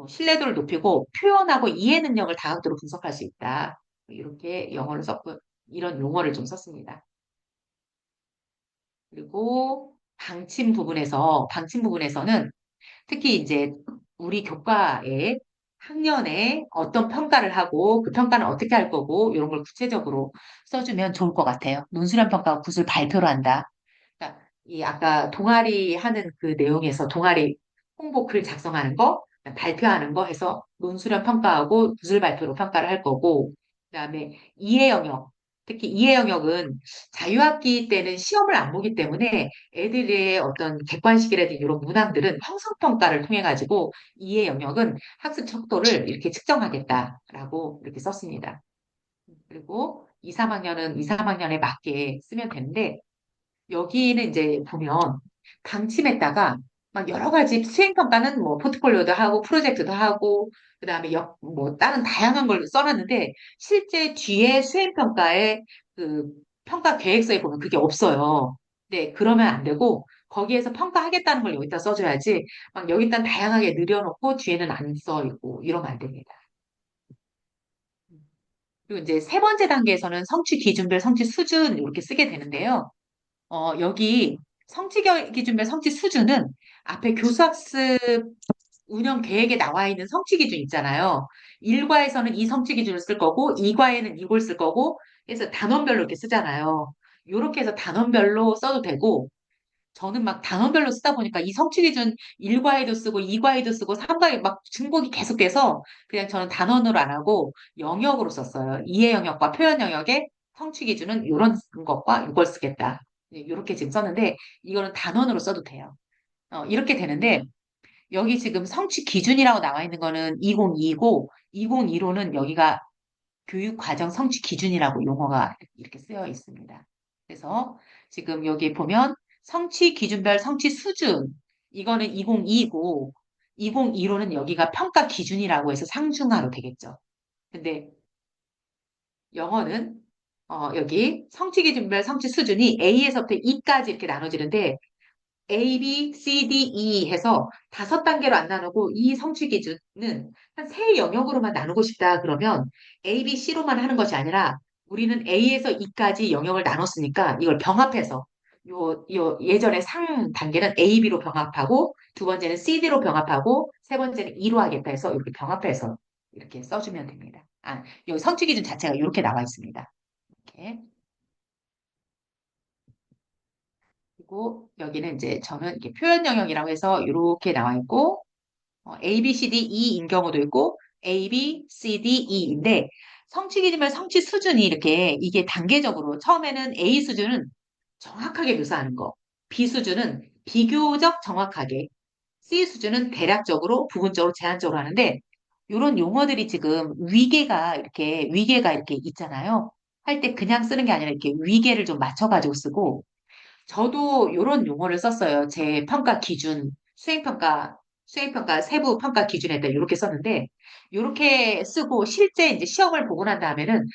신뢰도를 높이고 표현하고 이해 능력을 다각도로 분석할 수 있다. 이렇게 영어를 썼고, 이런 용어를 좀 썼습니다. 그리고 방침 부분에서는 특히 이제 우리 교과에 학년에 어떤 평가를 하고 그 평가는 어떻게 할 거고 이런 걸 구체적으로 써주면 좋을 것 같아요. 논술형 평가 구술 발표로 한다. 그러니까 이 아까 동아리 하는 그 내용에서 동아리 홍보 글 작성하는 거, 발표하는 거 해서 논술형 평가하고 구술 발표로 평가를 할 거고, 그다음에 이해 영역. 특히 이해 영역은 자유학기 때는 시험을 안 보기 때문에 애들의 어떤 객관식이라든지 이런 문항들은 형성평가를 통해 가지고 이해 영역은 학습 척도를 이렇게 측정하겠다라고 이렇게 썼습니다. 그리고 2, 3학년은 2, 3학년에 맞게 쓰면 되는데 여기는 이제 보면 방침에다가 막 여러 가지 수행평가는 뭐 포트폴리오도 하고 프로젝트도 하고 그다음에 뭐 다른 다양한 걸 써놨는데 실제 뒤에 수행평가에 그 평가 계획서에 보면 그게 없어요. 네, 그러면 안 되고 거기에서 평가하겠다는 걸 여기다 써줘야지 막 여기다 다양하게 늘여놓고 뒤에는 안 써있고 이러면 안 됩니다. 그리고 이제 세 번째 단계에서는 성취 기준별 성취 수준 이렇게 쓰게 되는데요. 여기 기준별 성취 수준은 앞에 교수학습 운영 계획에 나와 있는 성취 기준 있잖아요. 1과에서는 이 성취 기준을 쓸 거고, 2과에는 이걸 쓸 거고, 그래서 단원별로 이렇게 쓰잖아요. 이렇게 해서 단원별로 써도 되고, 저는 막 단원별로 쓰다 보니까 이 성취 기준 1과에도 쓰고, 2과에도 쓰고, 3과에 막 중복이 계속돼서 그냥 저는 단원으로 안 하고 영역으로 썼어요. 이해 영역과 표현 영역의 성취 기준은 이런 것과 이걸 쓰겠다. 이렇게 지금 썼는데, 이거는 단원으로 써도 돼요. 이렇게 되는데, 여기 지금 성취 기준이라고 나와 있는 거는 2022고, 2025는 여기가 교육과정 성취 기준이라고 용어가 이렇게 쓰여 있습니다. 그래서 지금 여기 보면 성취 기준별 성취 수준, 이거는 2022고, 2025는 여기가 평가 기준이라고 해서 상중하로 되겠죠. 근데 영어는 여기 성취 기준별 성취 수준이 A에서부터 E까지 이렇게 나눠지는데 A, B, C, D, E 해서 5단계로 안 나누고 이 성취 기준은 한 세 영역으로만 나누고 싶다 그러면 A, B, C로만 하는 것이 아니라 우리는 A에서 E까지 영역을 나눴으니까 이걸 병합해서 요 예전에 상 단계는 A, B로 병합하고 두 번째는 C, D로 병합하고 세 번째는 E로 하겠다 해서 이렇게 병합해서 이렇게 써주면 됩니다. 여기 성취 기준 자체가 이렇게 나와 있습니다. 이렇게. 그리고 여기는 이제 저는 이렇게 표현 영역이라고 해서 이렇게 나와 있고 A, B, C, D, E인 경우도 있고 A, B, C, D, E인데 성취 기준별 성취 수준이 이렇게 이게 단계적으로 처음에는 A 수준은 정확하게 묘사하는 거. B 수준은 비교적 정확하게, C 수준은 대략적으로, 부분적으로, 제한적으로 하는데, 이런 용어들이 지금 위계가 이렇게 있잖아요. 할 때 그냥 쓰는 게 아니라 이렇게 위계를 좀 맞춰가지고 쓰고, 저도 이런 용어를 썼어요. 제 평가 기준, 수행평가 세부 평가 기준에다 이렇게 썼는데, 이렇게 쓰고 실제 이제 시험을 보고 난 다음에는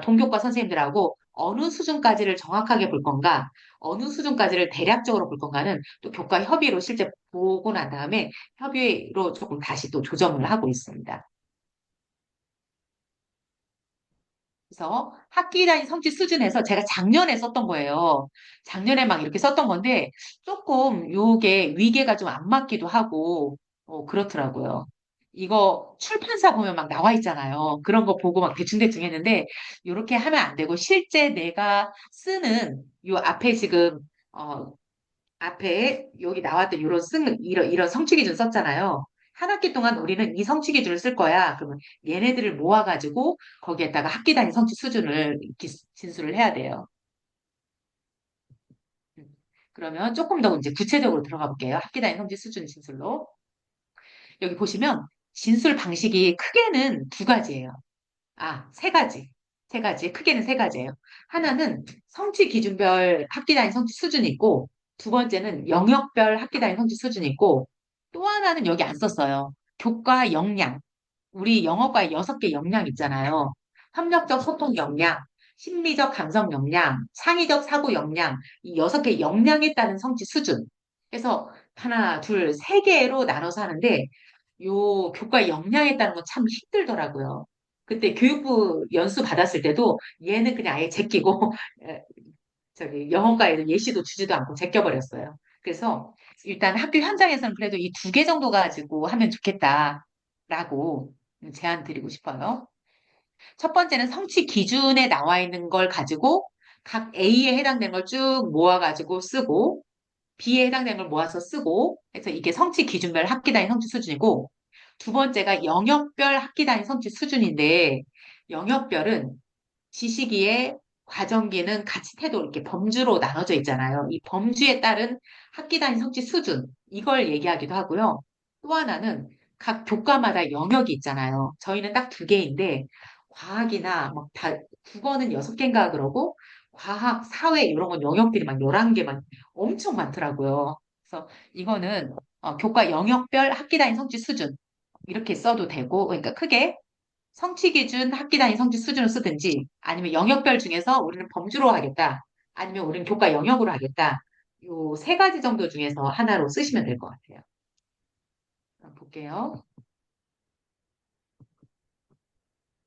동교과 선생님들하고 어느 수준까지를 정확하게 볼 건가, 어느 수준까지를 대략적으로 볼 건가는 또 교과 협의로 실제 보고 난 다음에 협의로 조금 다시 또 조정을 하고 있습니다. 그래서 학기 단위 성취 수준에서 제가 작년에 썼던 거예요. 작년에 막 이렇게 썼던 건데 조금 요게 위계가 좀 안 맞기도 하고 그렇더라고요. 이거 출판사 보면 막 나와 있잖아요. 그런 거 보고 막 대충대충 했는데 이렇게 하면 안 되고 실제 내가 쓰는 요 앞에 지금 어, 앞에 여기 나왔던 이런 성취 기준 썼잖아요. 한 학기 동안 우리는 이 성취 기준을 쓸 거야. 그러면 얘네들을 모아가지고 거기에다가 학기 단위 성취 수준을 이렇게 진술을 해야 돼요. 음. 그러면 조금 더 이제 구체적으로 들어가 볼게요. 학기 단위 성취 수준 진술로. 여기 보시면 진술 방식이 크게는 두 가지예요. 세 가지. 세 가지. 크게는 세 가지예요. 하나는 성취 기준별 학기 단위 성취 수준이 있고, 두 번째는 영역별 학기 단위 성취 수준이 있고, 또 하나는 여기 안 썼어요. 교과 역량. 우리 영어과에 6개 역량 있잖아요. 협력적 소통 역량, 심리적 감성 역량, 창의적 사고 역량, 이 6개 역량에 따른 성취 수준. 그래서 하나, 둘, 세 개로 나눠서 하는데, 요 교과 역량에 따른 건 참 힘들더라고요. 그때 교육부 연수 받았을 때도 얘는 그냥 아예 제끼고 저기 영어과에도 예시도 주지도 않고 제껴버렸어요. 그래서 일단 학교 현장에서는 그래도 이 두 개 정도 가지고 하면 좋겠다라고 제안 드리고 싶어요. 첫 번째는 성취 기준에 나와 있는 걸 가지고 각 A에 해당되는 걸 쭉 모아가지고 쓰고 B에 해당되는 걸 모아서 쓰고 그래서 이게 성취 기준별 학기 단위 성취 수준이고 두 번째가 영역별 학기 단위 성취 수준인데 영역별은 지식이의 과정기는 가치 태도 이렇게 범주로 나눠져 있잖아요. 이 범주에 따른 학기 단위 성취 수준 이걸 얘기하기도 하고요. 또 하나는 각 교과마다 영역이 있잖아요. 저희는 딱 두 개인데 과학이나 막 국어는 6개인가 그러고 과학, 사회 이런 건 영역들이 막 11개 막 엄청 많더라고요. 그래서 이거는 교과 영역별 학기 단위 성취 수준 이렇게 써도 되고 그러니까 크게 성취 기준 학기 단위 성취 수준을 쓰든지 아니면 영역별 중에서 우리는 범주로 하겠다. 아니면 우리는 교과 영역으로 하겠다. 요 세 가지 정도 중에서 하나로 쓰시면 될 것 같아요. 그럼 볼게요.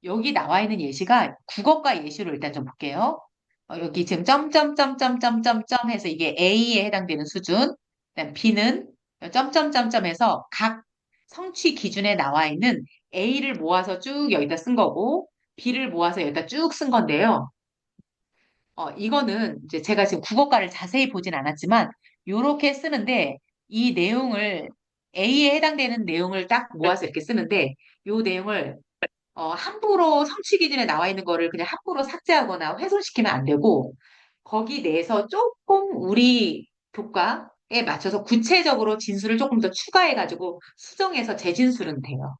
여기 나와 있는 예시가 국어과 예시로 일단 좀 볼게요. 여기 지금 점점점점점점점 해서 이게 A에 해당되는 수준. 그다음 B는 점점점점해서 각 성취 기준에 나와 있는 A를 모아서 쭉 여기다 쓴 거고 B를 모아서 여기다 쭉 쓴 건데요. 이거는 이제 제가 지금 국어과를 자세히 보진 않았지만 요렇게 쓰는데 이 내용을 A에 해당되는 내용을 딱 모아서 이렇게 쓰는데 요 내용을 함부로 성취 기준에 나와 있는 거를 그냥 함부로 삭제하거나 훼손시키면 안 되고, 거기 내에서 조금 우리 교과에 맞춰서 구체적으로 진술을 조금 더 추가해가지고 수정해서 재진술은 돼요.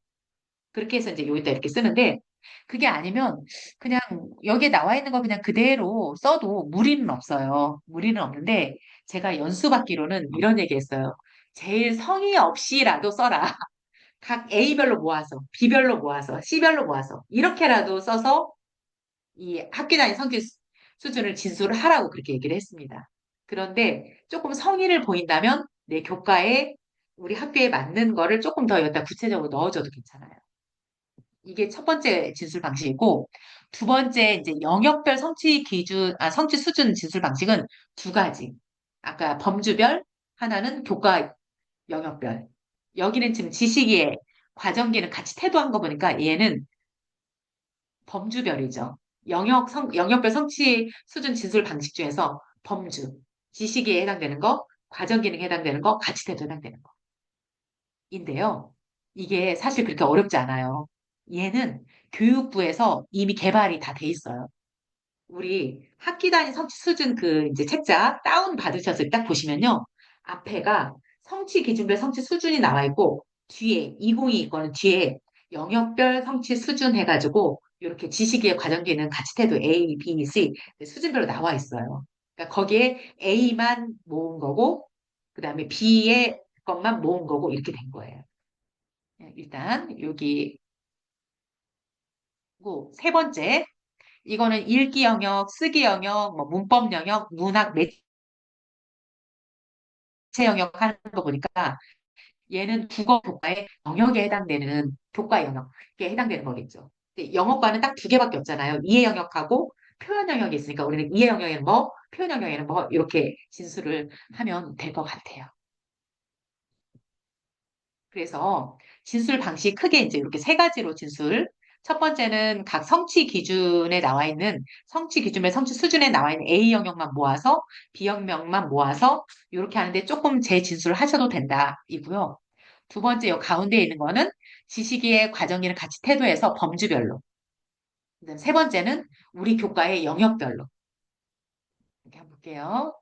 그렇게 해서 이제 여기다 이렇게 쓰는데, 그게 아니면 그냥 여기에 나와 있는 거 그냥 그대로 써도 무리는 없어요. 무리는 없는데, 제가 연수받기로는 이런 얘기 했어요. 제일 성의 없이라도 써라. 각 A별로 모아서, B별로 모아서, C별로 모아서 이렇게라도 써서 이 학기 단위 성취 수준을 진술을 하라고 그렇게 얘기를 했습니다. 그런데 조금 성의를 보인다면 내 교과에 우리 학교에 맞는 거를 조금 더 여기다 구체적으로 넣어줘도 괜찮아요. 이게 첫 번째 진술 방식이고 두 번째 이제 영역별 성취 수준 진술 방식은 두 가지. 아까 범주별, 하나는 교과 영역별. 여기는 지금 지식의 과정기는 같이 태도한 거 보니까 얘는 범주별이죠. 영역별 성취 수준 진술 방식 중에서 범주, 지식에 해당되는 거, 과정 기능에 해당되는 거, 가치 태도에 해당되는 거인데요. 이게 사실 그렇게 어렵지 않아요. 얘는 교육부에서 이미 개발이 다 돼 있어요. 우리 학기 단위 성취 수준 그 이제 책자 다운 받으셨을 때 딱 보시면요. 앞에가 성취 기준별 성취 수준이 나와 있고 뒤에 20이 있거는 뒤에 영역별 성취 수준 해가지고 이렇게 지식의 과정기는 같이 태도 A, B, C 수준별로 나와 있어요. 그러니까 거기에 A만 모은 거고 그다음에 B의 것만 모은 거고 이렇게 된 거예요. 일단 여기 세 번째 이거는 읽기 영역, 쓰기 영역, 뭐 문법 영역, 문학 매체 영역 하는 거 보니까 얘는 국어 교과의 영역에 해당되는 교과 영역에 해당되는 거겠죠. 근데 영어과는 딱 두 개밖에 없잖아요. 이해 영역하고 표현 영역이 있으니까 우리는 이해 영역에는 뭐, 표현 영역에는 뭐 이렇게 진술을 하면 될 것 같아요. 그래서 진술 방식 크게 이제 이렇게 세 가지로 진술. 첫 번째는 각 성취 기준에 나와 있는 성취 기준의 성취 수준에 나와 있는 A 영역만 모아서 B 영역만 모아서 이렇게 하는데 조금 재진술을 하셔도 된다이고요. 두 번째 요 가운데 있는 거는 지식의 과정기를 같이 태도해서 범주별로. 그다음 세 번째는 우리 교과의 영역별로. 이렇게 한번 볼게요.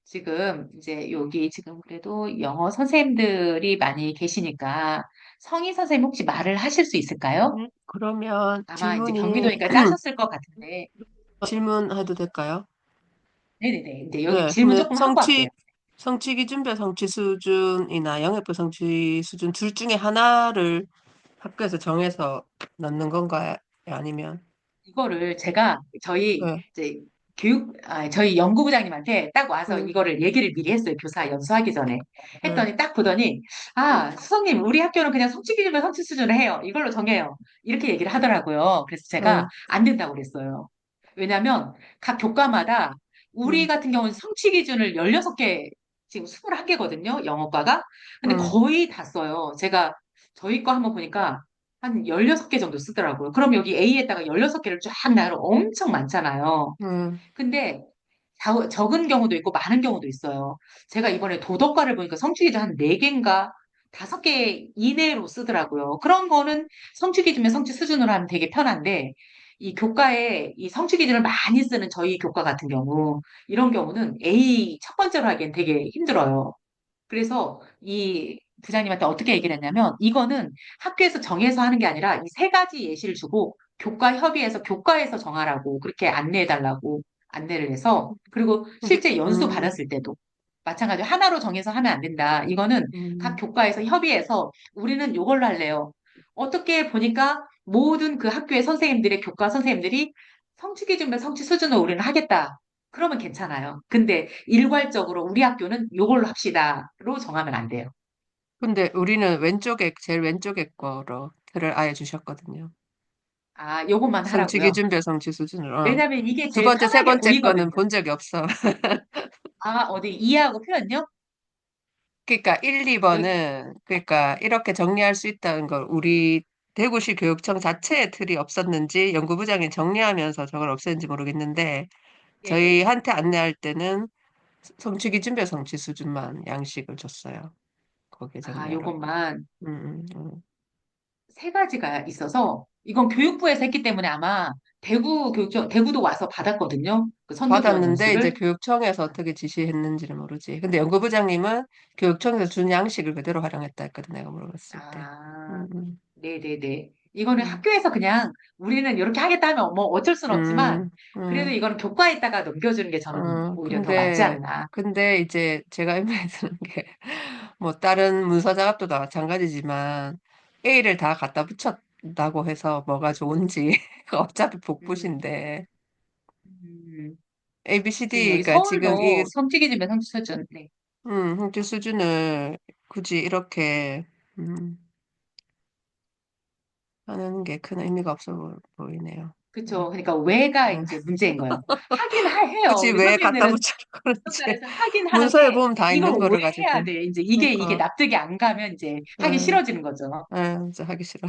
지금 이제 여기 지금 그래도 영어 선생님들이 많이 계시니까 성희 선생님 혹시 말을 하실 수 있을까요? 그러면 아마 이제 질문이 경기도니까 짜셨을 것 같은데. 질문해도 될까요? 네네네. 이제 여기 네, 질문 그러면 조금 하고 할게요. 성취 기준별 성취 수준이나 영역별 성취 수준 둘 중에 하나를 학교에서 정해서 넣는 건가요? 아니면 이거를 제가 저희 네, 이제 저희 연구부장님한테 딱 와서 음, 이거를 얘기를 미리 했어요. 교사 연수하기 전에. 음, 했더니 딱 보더니, 아, 수석님, 우리 학교는 그냥 성취 기준별 성취 수준을 해요. 이걸로 정해요. 이렇게 얘기를 하더라고요. 그래서 제가 음, 안 된다고 그랬어요. 왜냐면 각 교과마다 우리 음, 같은 경우는 성취 기준을 16개, 지금 21개거든요. 영어과가. 근데 음, 거의 다 써요. 제가 저희 거 한번 보니까 한 16개 정도 쓰더라고요. 그럼 여기 A에다가 16개를 쫙 나열을 엄청 많잖아요. 음, 근데 적은 경우도 있고 많은 경우도 있어요. 제가 이번에 도덕과를 보니까 성취기준 한 4개인가 5개 이내로 쓰더라고요. 그런 거는 성취기준이면 성취 수준으로 하면 되게 편한데 이 교과에 이 성취기준을 많이 쓰는 저희 교과 같은 경우 이런 경우는 A 첫 번째로 하기엔 되게 힘들어요. 그래서 이 부장님한테 어떻게 얘기를 했냐면 이거는 학교에서 정해서 하는 게 아니라 이 세 가지 예시를 주고 교과 협의해서 교과에서 정하라고 그렇게 안내해 달라고 안내를 해서 그리고 근데 실제 연수 받았을 때도 마찬가지로 하나로 정해서 하면 안 된다. 이거는 각 음, 교과에서 협의해서 우리는 요걸로 할래요. 어떻게 보니까 모든 그 학교의 선생님들의 교과 선생님들이 성취 기준별 성취 수준으로 우리는 하겠다. 그러면 괜찮아요. 근데 일괄적으로 우리 학교는 요걸로 합시다로 정하면 안 돼요. 근데 우리는 제일 왼쪽에 거로 틀을 아예 주셨거든요. 아, 요것만 성취 하라고요. 기준별 성취 수준으로. 왜냐면 이게 두 제일 번째, 세 편하게 번째 거는 보이거든요. 본 적이 없어. 아, 어디 이해하고 표현요? 그러니까 1, 여기, 2번은 그러니까 이렇게 정리할 수 있다는 걸 우리 대구시 교육청 자체에 틀이 없었는지 연구부장이 정리하면서 저걸 없앴는지 모르겠는데 네네. 저희한테 안내할 때는 성취 기준별 성취 수준만 양식을 줬어요. 거기에 아, 정리하라고. 요것만 음, 음, 음. 세 가지가 있어서 이건 교육부에서 했기 때문에 아마 대구도 와서 받았거든요. 그 선도 지원 받았는데 이제 연수를. 교육청에서 어떻게 지시했는지는 모르지. 근데 연구부장님은 교육청에서 준 양식을 그대로 활용했다 했거든, 내가 물어봤을 때. 아, 음, 네네네. 이거는 음, 학교에서 그냥 우리는 이렇게 하겠다 하면 뭐 어쩔 수는 없지만 음, 그래도 음. 이거는 교과에다가 넘겨주는 게 저는 오히려 더 맞지 않나. 근데 이제 제가 의미에 드는 게, 뭐, 다른 문서 작업도 다 마찬가지지만, A를 다 갖다 붙였다고 해서 뭐가 좋은지, 어차피 음, 복붙인데, 음. A, B, C, 지금 D, 여기 가 지금 이, 서울도 성취기준면 성취수준. 네. 형질 수준을 굳이 이렇게, 음, 하는 게 큰 의미가 없어 보이네요. 그쵸. 음, 그러니까 왜가 음. 이제 문제인 거예요. 하긴 해요. 굳이 우리 왜 갖다 선생님들은 붙여놓고 그런지, 수업자에서 하긴 문서에 하는데 보면 다 이걸 있는 왜 거를 해야 가지고. 돼? 이제 이게 그러니까, 납득이 안 가면 이제 하기 음, 싫어지는 거죠. 진짜 하기 싫어.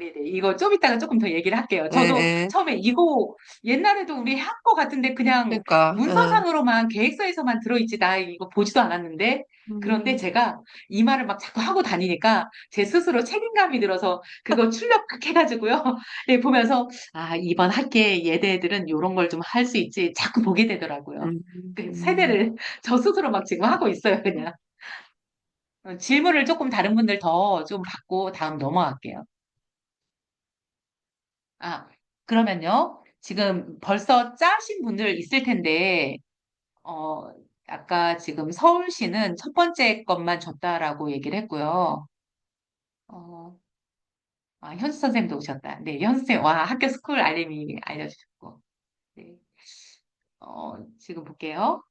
네네. 이거 좀 이따가 조금 더 얘기를 할게요. 예, 저도 예. 처음에 이거 옛날에도 우리 한 거 같은데 그냥 그러니까, 예. 문서상으로만 계획서에서만 들어있지 나 이거 보지도 않았는데 그런데 음, 제가 이 말을 막 자꾸 하고 다니니까 제 스스로 책임감이 들어서 그거 출력 막 해가지고요. 예, 보면서 아 이번 학기에 얘네들은 이런 걸 좀 할 수 있지 자꾸 보게 되더라고요. 음, 그 음. 세대를 저 스스로 막 지금 하고 있어요, 그냥. 질문을 조금 다른 분들 더 좀 받고 다음 넘어갈게요. 아, 그러면요. 지금 벌써 짜신 분들 있을 텐데, 어, 아까 지금 서울시는 첫 번째 것만 줬다라고 얘기를 했고요. 어, 현수 선생님도 오셨다. 네, 현수 선생님, 와, 학교 스쿨 알림이 알려주셨고. 네, 지금 볼게요.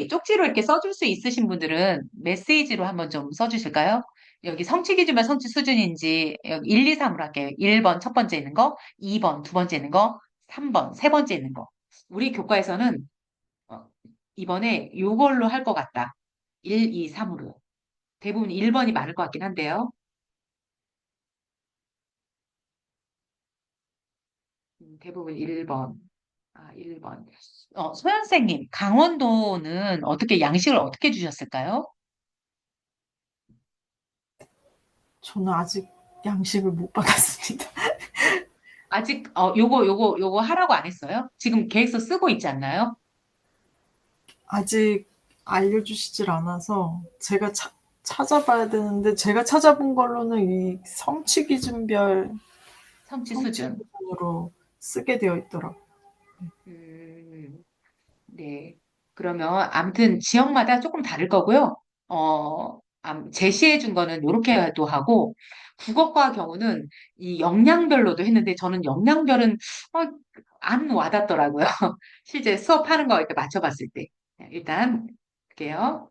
쪽지로 이렇게 써줄 수 있으신 분들은 메시지로 한번 좀 써주실까요? 여기 성취 기준만 성취 수준인지, 여기 1, 2, 3으로 할게요. 1번 첫 번째 있는 거, 2번 두 번째 있는 거, 3번 세 번째 있는 거. 우리 교과에서는, 어, 이번에 요걸로 할 것 같다. 1, 2, 3으로. 대부분 1번이 많을 것 같긴 한데요. 대부분 1번. 1번. 소연생님, 강원도는 어떻게, 양식을 어떻게 주셨을까요? 저는 아직 양식을 못 받았습니다. 아직 요거 하라고 안 했어요? 지금 계획서 쓰고 있지 않나요? 아직 알려주시질 않아서 제가 찾아봐야 되는데 제가 찾아본 걸로는 이 성취 성취 수준. 기준으로 쓰게 되어 있더라고요. 음, 네. 그러면 아무튼 지역마다 조금 다를 거고요. 제시해 준 거는 요렇게도 하고 국어과 경우는 이 역량별로도 했는데 저는 역량별은 어, 안 와닿더라고요. 실제 수업하는 거 이렇게 맞춰봤을 때. 일단 볼게요.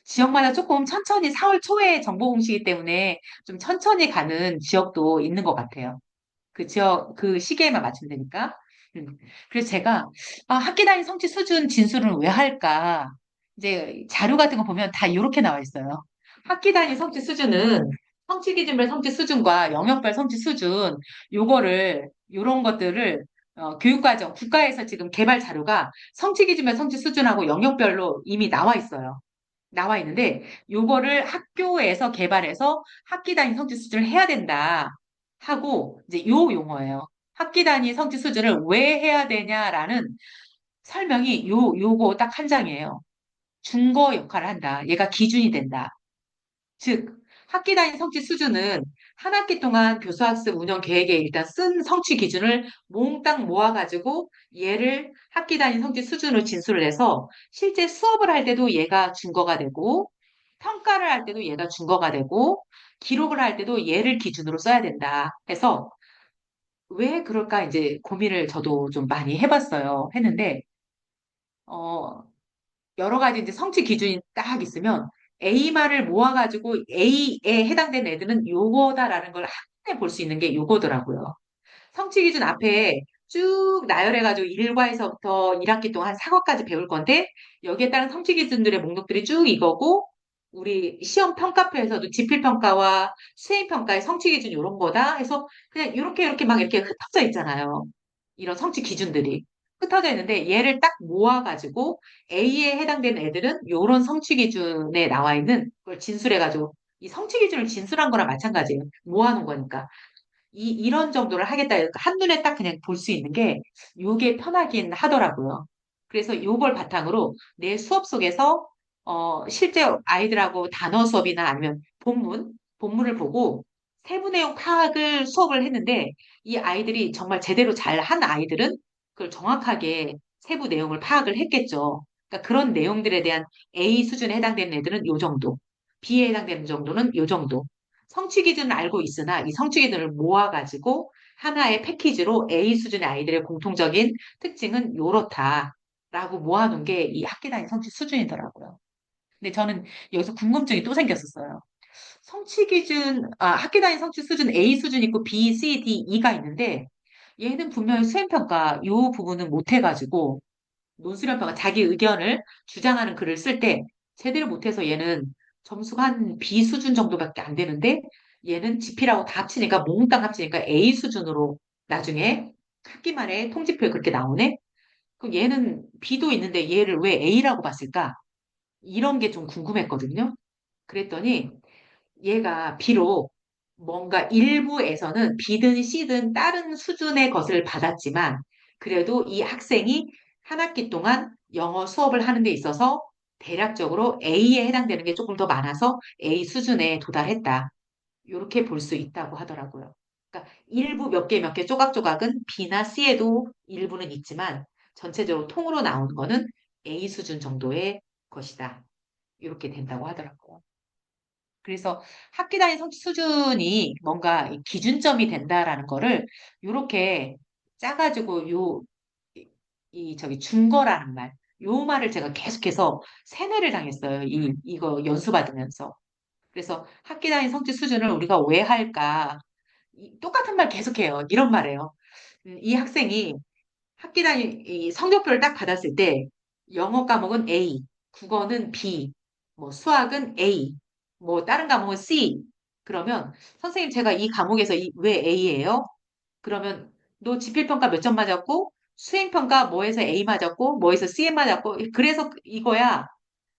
지역마다 조금 천천히 4월 초에 정보 공시이기 때문에 좀 천천히 가는 지역도 있는 것 같아요. 그 지역, 그 시기에만 맞추면 되니까. 음. 그래서 제가, 학기 단위 성취 수준 진술은 왜 할까? 이제 자료 같은 거 보면 다 이렇게 나와 있어요. 학기 단위 성취 수준은 성취 기준별 성취 수준과 영역별 성취 수준, 요런 것들을 교육과정, 국가에서 지금 개발 자료가 성취 기준별 성취 수준하고 영역별로 이미 나와 있어요. 나와 있는데 요거를 학교에서 개발해서 학기 단위 성취 수준을 해야 된다 하고 이제 요 용어예요. 학기 단위 성취 수준을 왜 해야 되냐라는 설명이 요거 딱 한 장이에요. 준거 역할을 한다. 얘가 기준이 된다. 즉, 학기 단위 성취 수준은 한 학기 동안 교수학습 운영 계획에 일단 쓴 성취 기준을 몽땅 모아가지고 얘를 학기 단위 성취 수준으로 진술을 해서 실제 수업을 할 때도 얘가 준거가 되고 평가를 할 때도 얘가 준거가 되고 기록을 할 때도 얘를 기준으로 써야 된다 해서 왜 그럴까 이제 고민을 저도 좀 많이 해봤어요. 했는데 어, 여러 가지 이제 성취 기준이 딱 있으면 A말을 모아가지고 A에 해당되는 애들은 요거다라는 걸 한눈에 볼 수 있는 게 요거더라고요. 성취 기준 앞에 쭉 나열해가지고 1과에서부터 1학기 동안 한 4과까지 배울 건데 여기에 따른 성취 기준들의 목록들이 쭉 이거고 우리 시험 평가표에서도 지필평가와 수행평가의 성취 기준 이런 거다 해서 그냥 이렇게 막 이렇게 흩어져 있잖아요. 이런 성취 기준들이 흩어져 있는데 얘를 딱 모아가지고 A에 해당되는 애들은 이런 성취 기준에 나와 있는 걸 진술해가지고 이 성취 기준을 진술한 거랑 마찬가지예요. 모아놓은 거니까. 이런 정도를 하겠다. 한눈에 딱 그냥 볼 수 있는 게 요게 편하긴 하더라고요. 그래서 요걸 바탕으로 내 수업 속에서 실제 아이들하고 단어 수업이나 아니면 본문을 보고 세부 내용 파악을 수업을 했는데 이 아이들이 정말 제대로 잘 한 아이들은 그걸 정확하게 세부 내용을 파악을 했겠죠. 그러니까 그런 내용들에 대한 A 수준에 해당되는 애들은 요 정도, B에 해당되는 정도는 요 정도. 성취 기준을 알고 있으나 이 성취 기준을 모아가지고 하나의 패키지로 A 수준의 아이들의 공통적인 특징은 요렇다라고 모아놓은 게 이 학기 단위 성취 수준이더라고요. 근데 저는 여기서 궁금증이 또 생겼었어요. 학기 단위 성취 수준 A 수준 있고 B, C, D, E가 있는데 얘는 분명히 수행평가 요 부분은 못해가지고 논술연평가 자기 의견을 주장하는 글을 쓸 때 제대로 못해서 얘는 점수가 한 B 수준 정도밖에 안 되는데 얘는 GP라고 다 합치니까 몽땅 합치니까 A 수준으로 나중에 학기 말에 통지표에 그렇게 나오네? 그럼 얘는 B도 있는데 얘를 왜 A라고 봤을까? 이런 게 좀 궁금했거든요. 그랬더니 얘가 비록 뭔가 일부에서는 B든 C든 다른 수준의 것을 받았지만 그래도 이 학생이 한 학기 동안 영어 수업을 하는 데 있어서 대략적으로 A에 해당되는 게 조금 더 많아서 A 수준에 도달했다. 이렇게 볼 수 있다고 하더라고요. 그러니까 일부 몇 개 조각조각은 B나 C에도 일부는 있지만 전체적으로 통으로 나오는 거는 A 수준 정도의 것이다. 이렇게 된다고 하더라고요. 그래서 학기 단위 성취 수준이 뭔가 이 기준점이 된다라는 거를 이렇게 짜가지고 저기 준거라는 말, 요 말을 제가 계속해서 세뇌를 당했어요. 이거 연수받으면서. 그래서 학기 단위 성취 수준을 우리가 왜 할까? 똑같은 말 계속해요. 이런 말이에요. 이 학생이 학기 단위 이 성적표를 딱 받았을 때 영어 과목은 A, 국어는 B, 뭐 수학은 A, 뭐 다른 과목은 C. 그러면 선생님 제가 이 과목에서 왜 A예요? 그러면 너 지필평가 몇 점 맞았고 수행평가 뭐에서 A 맞았고 뭐에서 C 맞았고 그래서 이거야.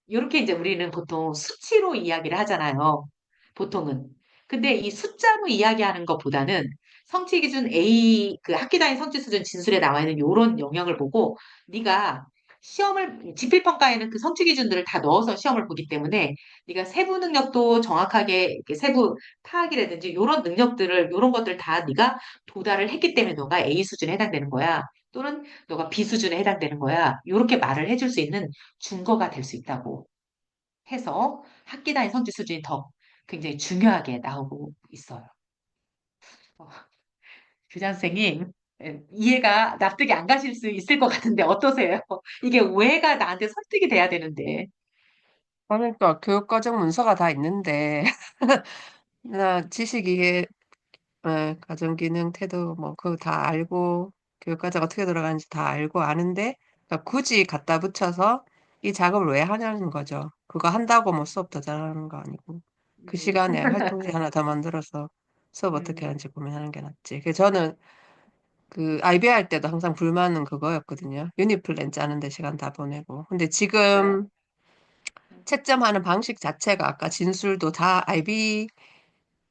이렇게 이제 우리는 보통 수치로 이야기를 하잖아요. 보통은. 근데 이 숫자로 이야기하는 것보다는 성취 기준 A, 그 학기 단위 성취 수준 진술에 나와 있는 이런 영역을 보고 네가 지필평가에는 그 성취 기준들을 다 넣어서 시험을 보기 때문에 네가 세부 능력도 정확하게 이렇게 세부 파악이라든지 이런 능력들을, 이런 것들 다 네가 도달을 했기 때문에 너가 A 수준에 해당되는 거야. 또는 너가 B 수준에 해당되는 거야. 이렇게 말을 해줄 수 있는 증거가 될 수 있다고 해서 학기 단위 성취 수준이 더 굉장히 중요하게 나오고 있어요. 어, 교장 선생님, 이해가 납득이 안 가실 수 있을 것 같은데 어떠세요? 이게 왜가 나한테 설득이 돼야 되는데. 그러니까 교육과정 문서가 다 있는데 나 지식 이해, 가정기능, 태도 뭐 그거 다 알고 교육과정 어떻게 들어가는지 다 알고 아는데 그러니까 굳이 갖다 붙여서 이 작업을 왜 하냐는 거죠. 그거 한다고 뭐 수업 더 잘하는 거 아니고 그 음, 시간에 활동지 하나 더 만들어서 수업 어떻게 음, 하는지 고민하는 게 낫지. 그래서 저는 그 IB 할 때도 항상 불만은 그거였거든요. 유니플랜 짜는데 시간 다 보내고. 근데 맞아요. 지금 채점하는 방식 자체가 아까 진술도 다 IB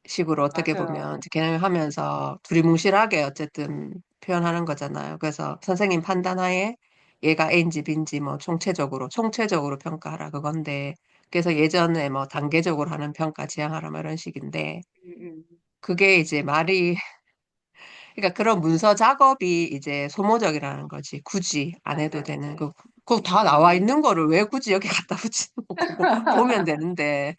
식으로 어떻게 맞아요. 보면 이제 개념하면서 두리뭉실하게 어쨌든 표현하는 거잖아요. 그래서 선생님 판단하에 얘가 A인지 B인지 뭐 총체적으로 평가하라 그건데 그래서 예전에 뭐 단계적으로 하는 평가 지향하라 뭐 이런 식인데 음, 음, 그게 이제 말이 그러니까 그런 문서 작업이 이제 소모적이라는 거지. 굳이 안 해도 맞아요, 되는 맞아요. 그거 다 나와 있는 거를 왜 굳이 여기 갖다 붙이는 거 보고 보면 되는데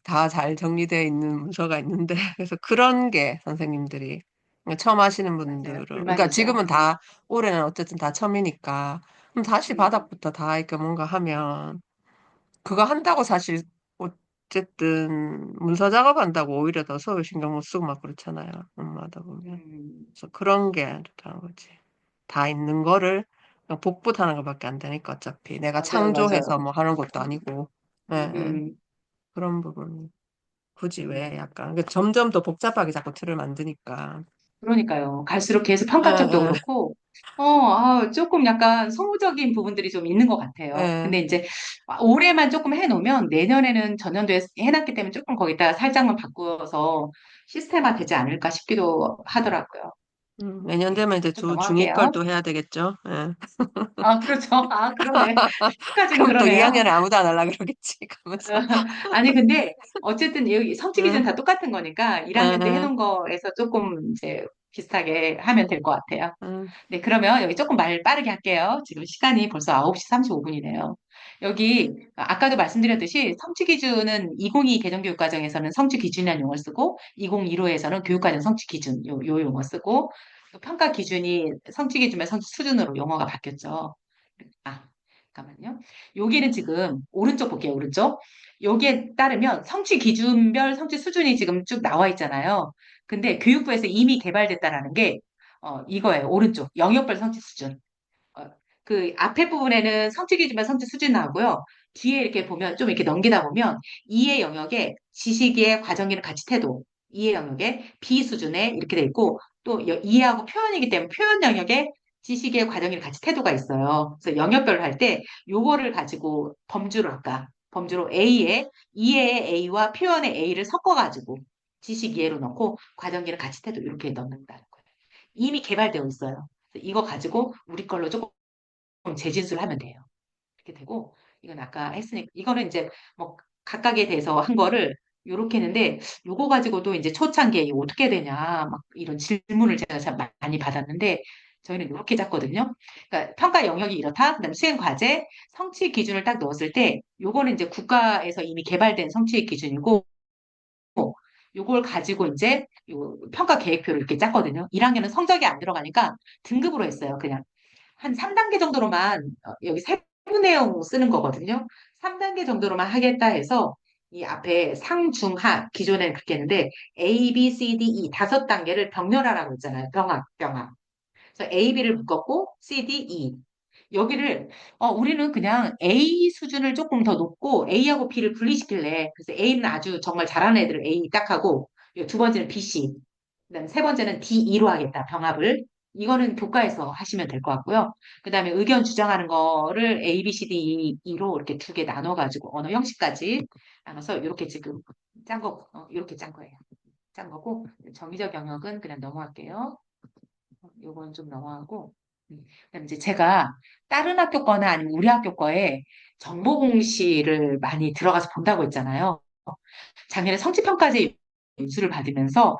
다 잘 정리되어 있는 문서가 있는데 그래서 그런 게 선생님들이 그러니까 처음 하시는 맞아요. 분들은 그러니까 불만이죠. 지금은 다 올해는 어쨌든 다 처음이니까 그럼 다시 음, 바닥부터 다 이렇게 뭔가 하면 그거 한다고 사실 어쨌든 문서 작업한다고 오히려 더 수업에 신경 못 쓰고 막 그렇잖아요. 엄마다 보면. 음, 그래서 그런 게 안 좋다는 거지. 다 있는 거를 그냥 복붙하는 것밖에 안 되니까 어차피 내가 맞아요, 창조해서 맞아요. 뭐 하는 것도 아니고 예, 음, 예. 음, 그런 부분 굳이 왜 음. 약간 점점 더 복잡하게 자꾸 틀을 만드니까 그러니까요. 갈수록 계속 예, 평가 쪽도 예, 그렇고, 조금 약간 소모적인 부분들이 좀 있는 것 같아요. 예. 근데 이제 올해만 조금 해놓으면 내년에는 전년도에 해놨기 때문에 조금 거기다가 살짝만 바꾸어서 시스템화 되지 않을까 싶기도 하더라고요. 내년 네, 되면 이제 좀 중2 걸 넘어갈게요. 또 해야 되겠죠. 예. 아, 그렇죠. 아, 그러네. 시까지는 그럼 또 그러네요. 2학년에 아무도 안 하려 그러겠지. 가면서. 아니, 근데 어쨌든 여기 성취 기준 응, 다 똑같은 거니까 응, 1학년 때 응, 해놓은 거에서 조금 이제 비슷하게 하면 될 것 같아요. 응, 네, 그러면 여기 조금 말 빠르게 할게요. 지금 시간이 벌써 9시 35분이네요. 여기 아까도 말씀드렸듯이 성취 기준은 2022 개정교육과정에서는 성취 기준이라는 용어를 쓰고 2015에서는 교육과정 성취 기준 요 용어 쓰고 또 평가 기준이 성취 기준과 성취 수준으로 용어가 바뀌었죠. 아, 잠깐만요. 여기는 지금 오른쪽 볼게요. 오른쪽. 여기에 따르면 성취 기준별 성취 수준이 지금 쭉 나와 있잖아요. 근데 교육부에서 이미 개발됐다라는 게 이거예요. 오른쪽. 영역별 성취 수준. 어, 그 앞에 부분에는 성취 기준별 성취 수준 나오고요. 뒤에 이렇게 보면 좀 이렇게 넘기다 보면 이해 영역에 지식의 과정기능 가치 태도 이해 영역에 B 수준에 이렇게 돼 있고 또 이해하고 표현이기 때문에 표현 영역에 지식의 과정이 같이 태도가 있어요. 그래서 영역별로 할 때 요거를 가지고 범주로 할까? 범주로 A에 이해의 A와 표현의 A를 섞어가지고 지식 이해로 넣고 과정기는 같이 태도 이렇게 넣는다는 거예요. 이미 개발되어 있어요. 그래서 이거 가지고 우리 걸로 조금 재진술하면 돼요. 이렇게 되고 이건 아까 했으니까 이거는 이제 뭐 각각에 대해서 한 거를 요렇게 했는데 요거 가지고도 이제 초창기에 이거 어떻게 되냐 막 이런 질문을 제가 참 많이 받았는데 저희는 요렇게 짰거든요. 그러니까 평가 영역이 이렇다. 그다음에 수행 과제, 성취 기준을 딱 넣었을 때 요거는 이제 국가에서 이미 개발된 성취 기준이고 요걸 가지고 이제 요 평가 계획표를 이렇게 짰거든요. 1학년은 성적이 안 들어가니까 등급으로 했어요. 그냥 한 3단계 정도로만 여기 세부 내용 쓰는 거거든요. 3단계 정도로만 하겠다 해서 이 앞에 상중하 기존에는 그렇게 했는데 A, B, C, D, E 5단계를 병렬하라고 했잖아요. 병합. 그래서 A, B를 묶었고 C, D, E 여기를 우리는 그냥 A 수준을 조금 더 높고 A하고 B를 분리시킬래. 그래서 A는 아주 정말 잘하는 애들을 A 딱 하고 두 번째는 B, C 그다음에 세 번째는 D2로 하겠다, 병합을. 이거는 교과에서 하시면 될 것 같고요. 그다음에 의견 주장하는 거를 A, B, C, D, E로 이렇게 두 개 나눠가지고 언어 형식까지 나눠서 이렇게 지금 이렇게 짠 거예요. 짠 거고 정의적 영역은 그냥 넘어갈게요. 요건 좀 넘어가고. 그다음에 이제 제가 다른 학교 거나 아니면 우리 학교 거에 정보 공시를 많이 들어가서 본다고 했잖아요. 작년에 성취평가제 인수를 받으면서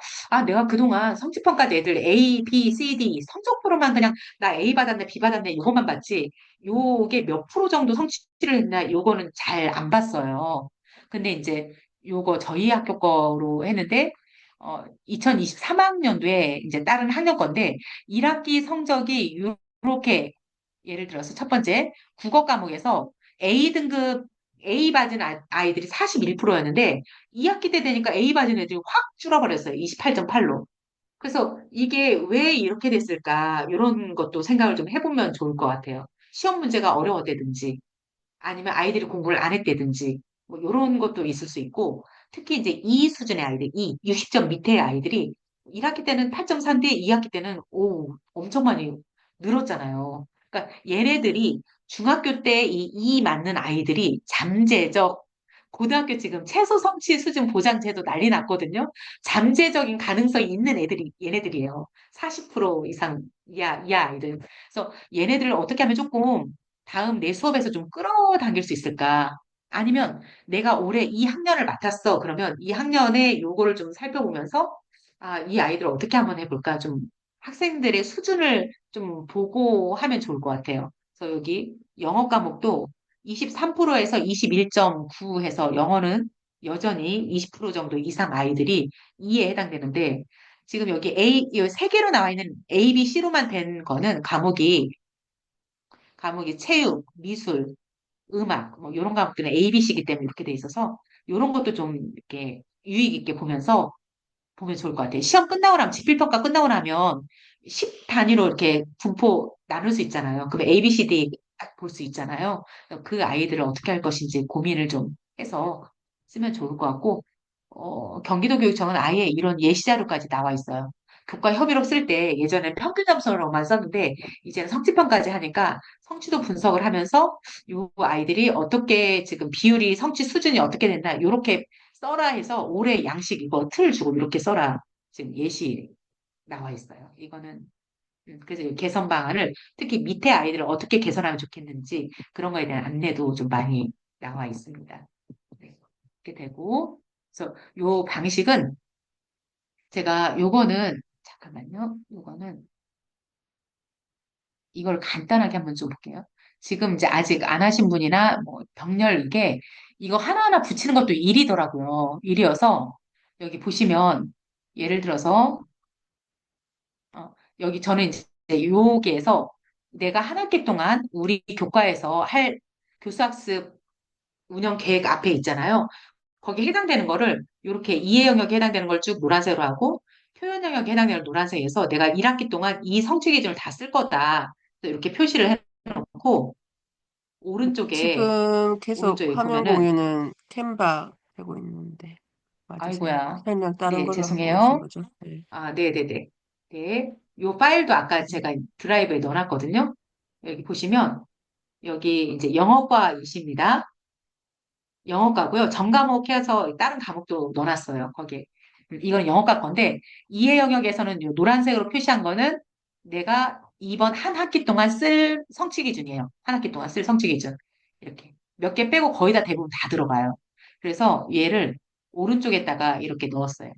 내가 그동안 성취평가제 애들 A, B, C, D 성적표로만 그냥 나 A 받았네, B 받았네 이것만 봤지 요게 몇 프로 정도 성취를 했나 요거는 잘 안 봤어요. 근데 이제 요거 저희 학교 거로 했는데 2023학년도에 이제 다른 학년 건데 1학기 성적이 요렇게 예를 들어서 첫 번째 국어 과목에서 A 등급 A 받은 아이들이 41%였는데 2학기 때 되니까 A 받은 애들이 확 줄어버렸어요. 28.8로. 그래서 이게 왜 이렇게 됐을까? 이런 것도 생각을 좀 해보면 좋을 것 같아요. 시험 문제가 어려웠다든지 아니면 아이들이 공부를 안 했다든지 뭐 이런 것도 있을 수 있고 특히 이제 이 수준의 아이들, 60점 밑의 아이들이 1학기 때는 8.3인데 2학기 때는 엄청 많이 늘었잖아요. 그러니까 얘네들이 중학교 때 이 맞는 아이들이 잠재적 고등학교 지금 최소 성취 수준 보장제도 난리 났거든요. 잠재적인 가능성이 있는 애들이 얘네들이에요. 40% 이상 이하 아이들. 그래서 얘네들을 어떻게 하면 조금 다음 내 수업에서 좀 끌어당길 수 있을까? 아니면 내가 올해 이 학년을 맡았어. 그러면 이 학년의 요거를 좀 살펴보면서 이 아이들 어떻게 한번 해볼까? 좀 학생들의 수준을 좀 보고 하면 좋을 것 같아요. 그래서 여기 영어 과목도 23%에서 21.9 해서 영어는 여전히 20% 정도 이상 아이들이 E에 해당되는데 지금 여기 세 개로 나와 있는 A, B, C로만 된 거는 과목이 체육, 미술, 음악, 뭐 이런 과목들은 ABC이기 때문에 이렇게 돼 있어서 이런 것도 좀 이렇게 유익 있게 보면 좋을 것 같아요. 시험 끝나고 나면, 지필평가 끝나고 나면 10 단위로 이렇게 분포 나눌 수 있잖아요. 그럼 A, B, C, D 딱 볼 수 있잖아요. 그 아이들을 어떻게 할 것인지 고민을 좀 해서 쓰면 좋을 것 같고, 경기도 교육청은 아예 이런 예시 자료까지 나와 있어요. 교과 협의록 쓸 때 예전엔 평균 점수로만 썼는데 이제는 성취평가제 하니까 성취도 분석을 하면서 이 아이들이 어떻게 지금 비율이 성취 수준이 어떻게 됐나 이렇게 써라 해서 올해 양식 이거 틀 주고 이렇게 써라 지금 예시 나와 있어요. 이거는 그래서 이 개선 방안을 특히 밑에 아이들을 어떻게 개선하면 좋겠는지 그런 거에 대한 안내도 좀 많이 나와 있습니다. 네, 이렇게 되고 그래서 요 방식은 제가 요거는 잠깐만요. 요거는 이걸 간단하게 한번 좀 볼게요. 지금 이제 아직 안 하신 분이나 뭐 병렬 이게 이거 하나하나 붙이는 것도 일이더라고요. 일이어서 여기 보시면 예를 들어서 여기 저는 이제 여기에서 내가 한 학기 동안 우리 교과에서 할 교수학습 운영 계획 앞에 있잖아요. 거기에 해당되는 거를 이렇게 이해 영역에 해당되는 걸 쭉 노란색으로 하고 표현 영역에 해당되는 걸 노란색에서 내가 1학기 동안 이 성취 기준을 다 쓸 거다. 그래서 이렇게 표시를 해놓고 오른쪽에 지금 계속 오른쪽에 화면 보면은 공유는 캔바 하고 있는데 맞으세요. 아이고야. 설명 다른 네, 걸로 하고 오신 죄송해요. 거죠? 네. 아, 네네네. 네. 요 파일도 아까 제가 드라이브에 넣어놨거든요. 여기 보시면, 여기 이제 영어과이십니다. 영어과고요. 전과목 해서 다른 과목도 넣어놨어요. 거기에. 이건 영어과 건데, 이해 영역에서는 요 노란색으로 표시한 거는 내가 이번 한 학기 동안 쓸 성취 기준이에요. 한 학기 동안 쓸 성취 기준. 이렇게. 몇 개 빼고 거의 다 대부분 다 들어가요. 그래서 얘를 오른쪽에다가 이렇게 넣었어요.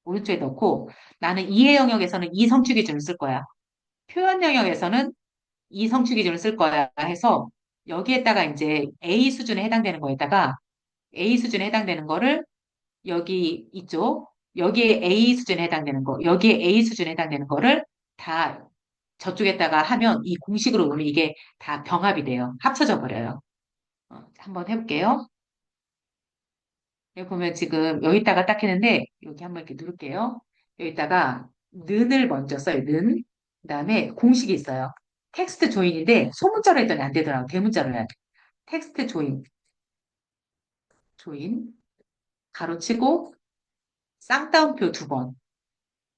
오른쪽에 넣고 나는 이해 영역에서는 이 성취 기준을 쓸 거야. 표현 영역에서는 이 성취 기준을 쓸 거야 해서 여기에다가 이제 A 수준에 해당되는 거에다가 A 수준에 해당되는 거를 여기 이쪽 여기에 A 수준에 해당되는 거 여기에 A 수준에 해당되는 거를 다 저쪽에다가 하면 이 공식으로 보면 이게 다 병합이 돼요. 합쳐져 버려요. 한번 해볼게요. 여기 보면 지금 여기다가 딱 했는데 여기 한번 이렇게 누를게요. 여기다가 는을 먼저 써요. 는. 그다음에 공식이 있어요. 텍스트 조인인데 소문자로 했더니 안 되더라고. 대문자로 해야 돼. 텍스트 조인. 조인. 가로치고 쌍따옴표 두 번.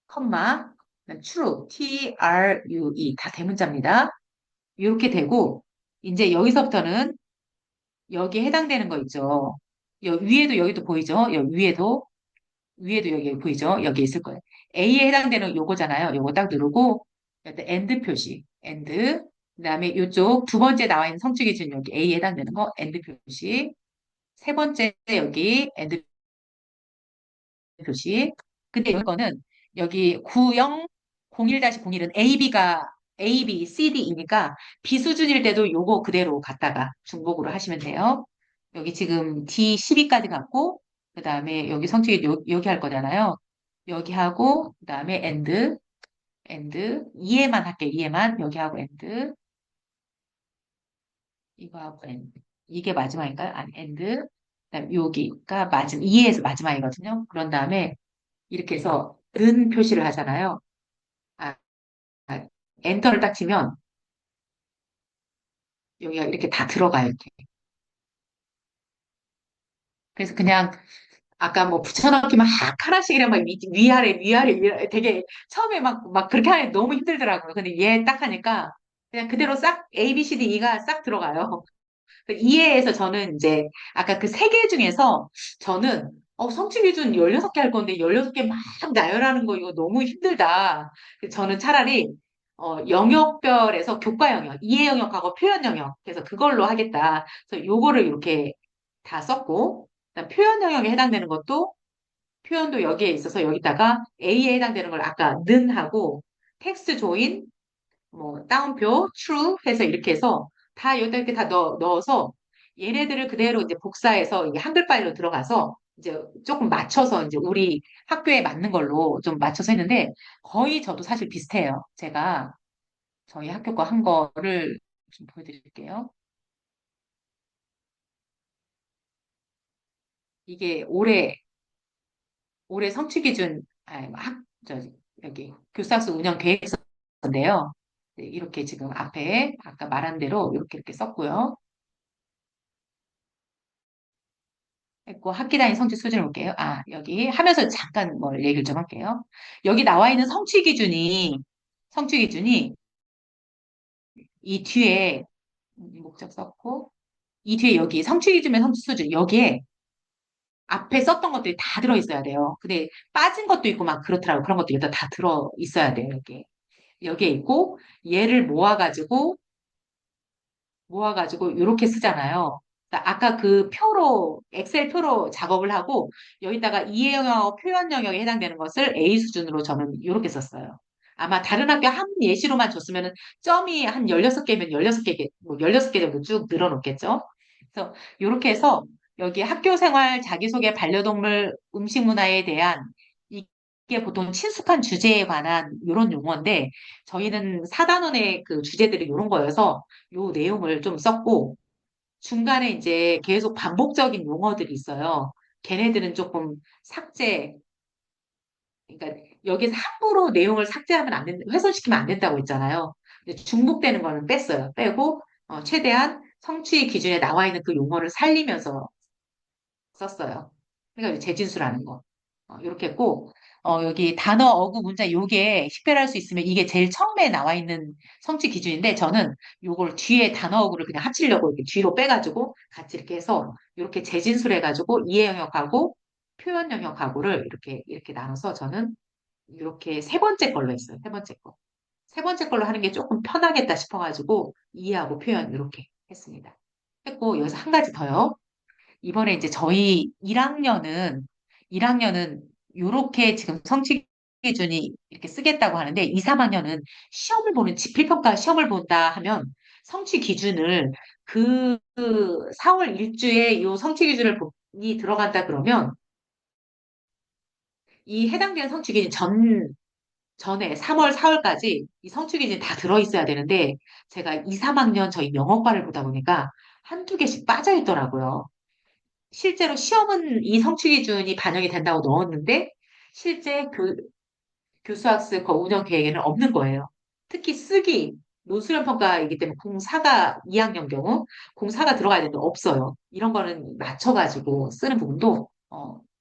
컴마. 그다음 true. T-R-U-E. 다 대문자입니다. 이렇게 되고 이제 여기서부터는 여기에 해당되는 거 있죠. 위에도 여기도 보이죠? 여기 위에도 여기 보이죠? 여기 있을 거예요. A에 해당되는 요거잖아요. 요거 딱 누르고 일단 엔드 표시, 엔드. 그다음에 이쪽 두 번째 나와 있는 성취 기준 여기 A에 해당되는 거 엔드 표시. 세 번째 여기 엔드 표시. 근데 이거는 여기 9001-01은 AB가 A, B, C, D이니까 비수준일 때도 요거 그대로 갖다가 중복으로 하시면 돼요. 여기 지금 D12까지 갔고 그다음에 여기 성취 여기 할 거잖아요. 여기 하고 그다음에 엔드 이해만 할게 이해만 여기 하고 엔드 이거 하고 엔드 이게 마지막인가요? 아니 엔드 그다음 여기가 이해에서 마지막이거든요. 그런 다음에 이렇게 해서 은 표시를 하잖아요. 아, 아, 엔터를 딱 치면 여기가 이렇게 다 들어가요. 이렇게. 그래서 그냥 아까 뭐 붙여넣기 막 하나씩 이래 막 위아래 되게 처음에 막 그렇게 하니 너무 힘들더라고요. 근데 얘 딱 하니까 그냥 그대로 싹 A, B, C, D, E가 싹 들어가요. 그 이해에서 저는 이제 아까 그 세 개 중에서 저는 성취 기준 16개 할 건데 16개 막 나열하는 거 이거 너무 힘들다. 그래서 저는 차라리 영역별에서 교과 영역, 이해 영역하고 표현 영역 그래서 그걸로 하겠다. 그래서 요거를 이렇게 다 썼고 그다음 표현 영역에 해당되는 것도 표현도 여기에 있어서 여기다가 A에 해당되는 걸 아까 는 하고 텍스트 조인 뭐 따옴표 true 해서 이렇게 해서 다 여기다 이렇게 다 넣어서 얘네들을 그대로 이제 복사해서 이게 한글 파일로 들어가서 이제 조금 맞춰서 이제 우리 학교에 맞는 걸로 좀 맞춰서 했는데 거의 저도 사실 비슷해요. 제가 저희 학교 거 한 거를 좀 보여드릴게요. 이게 올해 성취 기준 여기 교사수 운영 계획서인데요. 네, 이렇게 지금 앞에 아까 말한 대로 이렇게 썼고요. 했고 학기 단위 성취 수준을 볼게요. 아, 여기 하면서 잠깐 뭘 얘기를 좀 할게요. 여기 나와 있는 성취 기준이 이 뒤에 목적 썼고 이 뒤에 여기 성취 기준의 성취 수준 여기에 앞에 썼던 것들이 다 들어 있어야 돼요. 근데 빠진 것도 있고 막 그렇더라고요. 그런 것도 일단 다 들어 있어야 돼요. 여기에 있고 얘를 모아가지고 이렇게 쓰잖아요. 그러니까 아까 그 표로 엑셀 표로 작업을 하고 여기다가 이해 영역, 표현 영역에 해당되는 것을 A 수준으로 저는 이렇게 썼어요. 아마 다른 학교 한 예시로만 줬으면 점이 한 16개면 16개, 뭐 16개 정도 쭉 늘어놓겠죠. 그래서 이렇게 해서 여기 학교 생활, 자기소개, 반려동물, 음식 문화에 대한 이게 보통 친숙한 주제에 관한 이런 용어인데 저희는 4단원의 그 주제들이 이런 거여서 요 내용을 좀 썼고, 중간에 이제 계속 반복적인 용어들이 있어요. 걔네들은 조금 그러니까 여기서 함부로 내용을 삭제하면 안 된다, 훼손시키면 안 된다고 했잖아요. 근데 중복되는 거는 뺐어요. 빼고, 최대한 성취 기준에 나와 있는 그 용어를 살리면서 썼어요. 그러니까 재진수라는 거. 이렇게 했고, 여기 단어, 어구, 문자 요게 식별할 수 있으면 이게 제일 처음에 나와 있는 성취 기준인데 저는 요걸 뒤에 단어, 어구를 그냥 합치려고 이렇게 뒤로 빼가지고 같이 이렇게 해서 이렇게 재진술 해가지고 이해 영역하고 표현 영역하고를 이렇게 나눠서 저는 이렇게 세 번째 걸로 했어요. 세 번째 거. 세 번째 걸로 하는 게 조금 편하겠다 싶어가지고 이해하고 표현 이렇게 했습니다. 했고 여기서 한 가지 더요. 이번에 이제 저희 1학년은 요렇게 지금 성취 기준이 이렇게 쓰겠다고 하는데 2, 3학년은 시험을 보는 지필평가 시험을 본다 하면 성취 기준을 그 4월 일주에 요 성취 기준을 이 들어간다 그러면 이 해당되는 성취 기준 전에 3월, 4월까지 이 성취 기준이 다 들어있어야 되는데 제가 2, 3학년 저희 영어과를 보다 보니까 한두 개씩 빠져 있더라고요. 실제로 시험은 이 성취 기준이 반영이 된다고 넣었는데 실제 교수학습 그 운영 계획에는 없는 거예요. 특히 쓰기, 논술형 평가이기 때문에 공사가 2학년 경우 공사가 들어가야 되는데 없어요. 이런 거는 맞춰가지고 쓰는 부분도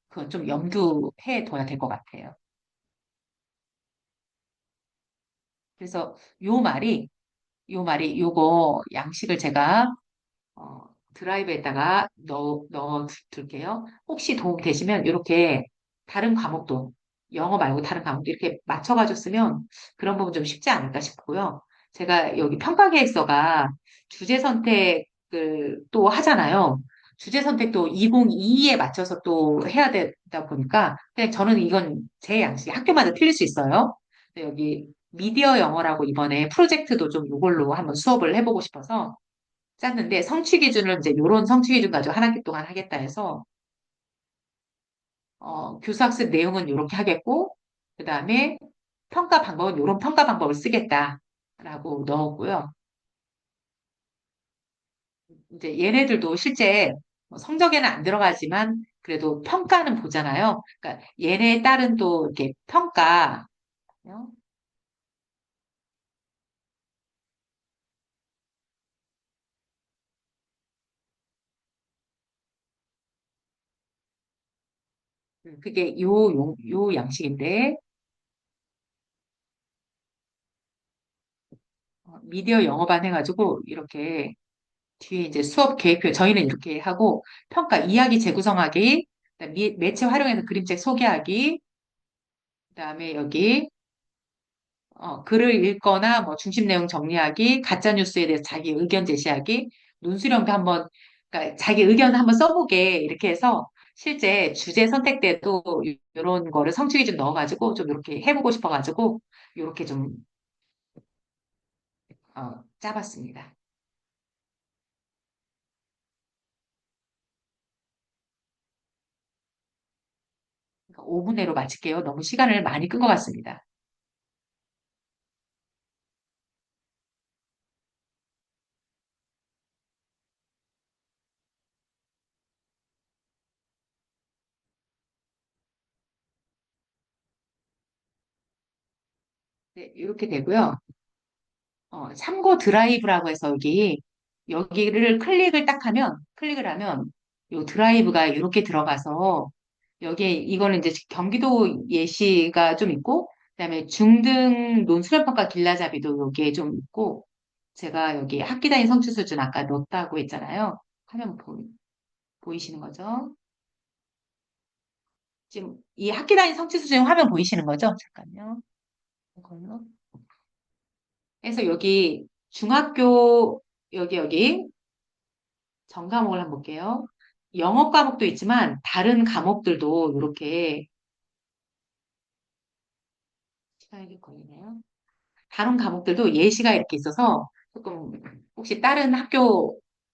그건 좀 염두해 둬야 될 것 같아요. 그래서 요 말이 요거 양식을 제가 어, 드라이브에다가 넣어 둘게요. 혹시 도움 되시면 이렇게 다른 과목도, 영어 말고 다른 과목도 이렇게 맞춰가지고 쓰면 그런 부분 좀 쉽지 않을까 싶고요. 제가 여기 평가계획서가 주제 선택을 또 하잖아요. 주제 선택도 2022에 맞춰서 또 해야 되다 보니까 그냥 저는 이건 제 양식이 학교마다 틀릴 수 있어요. 근데 여기 미디어 영어라고 이번에 프로젝트도 좀 이걸로 한번 수업을 해보고 싶어서 짰는데 성취 기준을 이제 요런 성취 기준 가지고 한 학기 동안 하겠다 해서 교수학습 내용은 요렇게 하겠고 그다음에 평가 방법은 요런 평가 방법을 쓰겠다라고 넣었고요. 이제 얘네들도 실제 성적에는 안 들어가지만 그래도 평가는 보잖아요. 그러니까 얘네에 따른 또 이렇게 평가 그게 요 양식인데 미디어 영어반 해가지고 이렇게 뒤에 이제 수업 계획표 저희는 이렇게 하고 평가 이야기 재구성하기, 그다음 매체 활용해서 그림책 소개하기, 그다음에 여기 글을 읽거나 뭐 중심 내용 정리하기, 가짜 뉴스에 대해서 자기 의견 제시하기, 논술형도 한번 그러니까 자기 의견 한번 써보게 이렇게 해서 실제 주제 선택 때도 이런 거를 성취기 좀 넣어가지고 좀 이렇게 해보고 싶어가지고 이렇게 좀 짜봤습니다. 그러니까 5분 내로 마칠게요. 너무 시간을 많이 끈 것 같습니다. 네, 이렇게 되고요. 참고 드라이브라고 해서 여기를 클릭을 하면 요 드라이브가 이렇게 들어가서 여기에 이거는 이제 경기도 예시가 좀 있고 그다음에 중등 논술형평가 길라잡이도 여기에 좀 있고 제가 여기 학기 단위 성취 수준 아까 넣었다고 했잖아요. 화면 보이시는 거죠? 지금 이 학기 단위 성취 수준 화면 보이시는 거죠? 잠깐요. 이걸로. 그래서 여기 중학교 여기 전 과목을 한번 볼게요. 영어 과목도 있지만 다른 과목들도 이렇게 시간이 걸리네요. 다른 과목들도 예시가 이렇게 있어서 조금 혹시 다른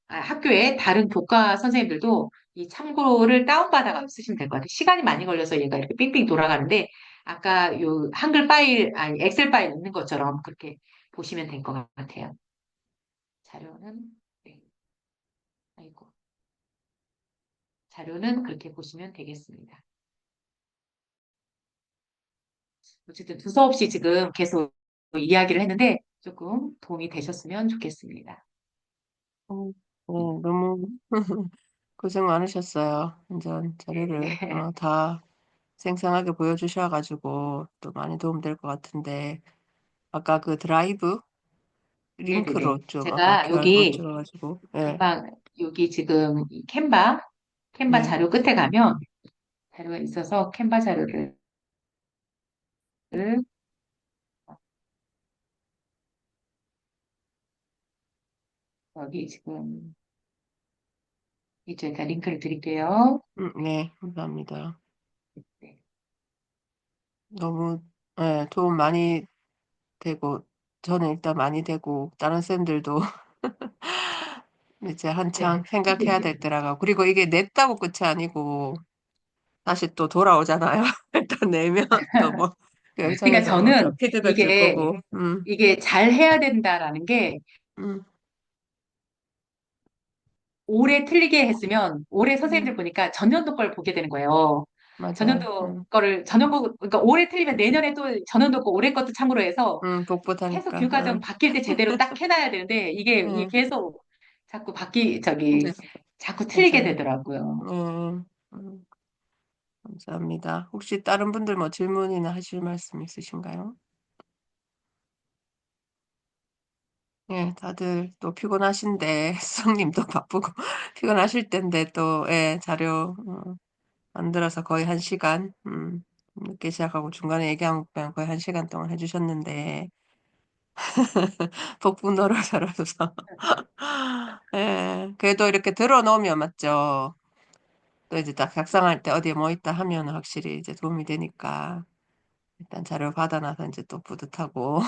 학교에 다른 교과 선생님들도 이 참고를 다운받아가 쓰시면 될 것 같아요. 시간이 많이 걸려서 얘가 이렇게 삥삥 돌아가는데 아까 요 한글 파일 아니 엑셀 파일 있는 것처럼 그렇게 보시면 될 것 같아요. 자료는 네. 아이고. 자료는 그렇게 보시면 되겠습니다. 어쨌든 두서없이 지금 계속 이야기를 했는데 조금 도움이 되셨으면 좋겠습니다. 음, 네, 너무 고생 많으셨어요. 완전 네. 자료를 다 생생하게 보여주셔가지고 또 많이 도움될 것 같은데 아까 그 드라이브 네네네. 링크로 좀 아까 제가 QR 코드 여기 찍어가지고 예. 금방 여기 지금 이 캔바 네. 자료 끝에 가면 자료가 있어서 캔바 자료를 여기 지금 이쪽에다 링크를 드릴게요. 네, 감사합니다. 네. 너무 예, 도움 많이 되고 저는 일단 많이 되고 다른 쌤들도 이제 한창 네. 생각해야 될 때라가 그리고 이게 냈다고 끝이 아니고 다시 또 돌아오잖아요. 일단 내면 또 뭐 그러니까 여기저기서 뭐 또 저는 피드백 줄 이게 거고. 이게 잘 해야 된다라는 게 음, 올해 틀리게 했으면 올해 음, 선생님들 보니까 전년도 걸 보게 되는 거예요. 맞아요. 전년도 그러니까 올해 틀리면 내년에 또 전년도 거 올해 것도 참고로 해서 계속 복붙하니까. 교과정 바뀔 때 제대로 딱 해놔야 되는데 이게 예, 계속 자꾸 이제 자꾸 틀리게 맞아요. 되더라고요. 음, 감사합니다. 혹시 다른 분들 뭐 질문이나 하실 말씀 있으신가요? 예, 다들 또 피곤하신데, 수석님도 바쁘고, 피곤하실 텐데, 또, 예, 자료, 만들어서 거의 1시간, 늦게 시작하고 중간에 얘기한 거 빼면 거의 1시간 동안 해주셨는데, 복분노라서라서. 예, 그래도 이렇게 들어놓으면 맞죠. 또 이제 딱 작성할 때 어디에 뭐 있다 하면 확실히 이제 도움이 되니까, 일단 자료 받아놔서 이제 또 뿌듯하고,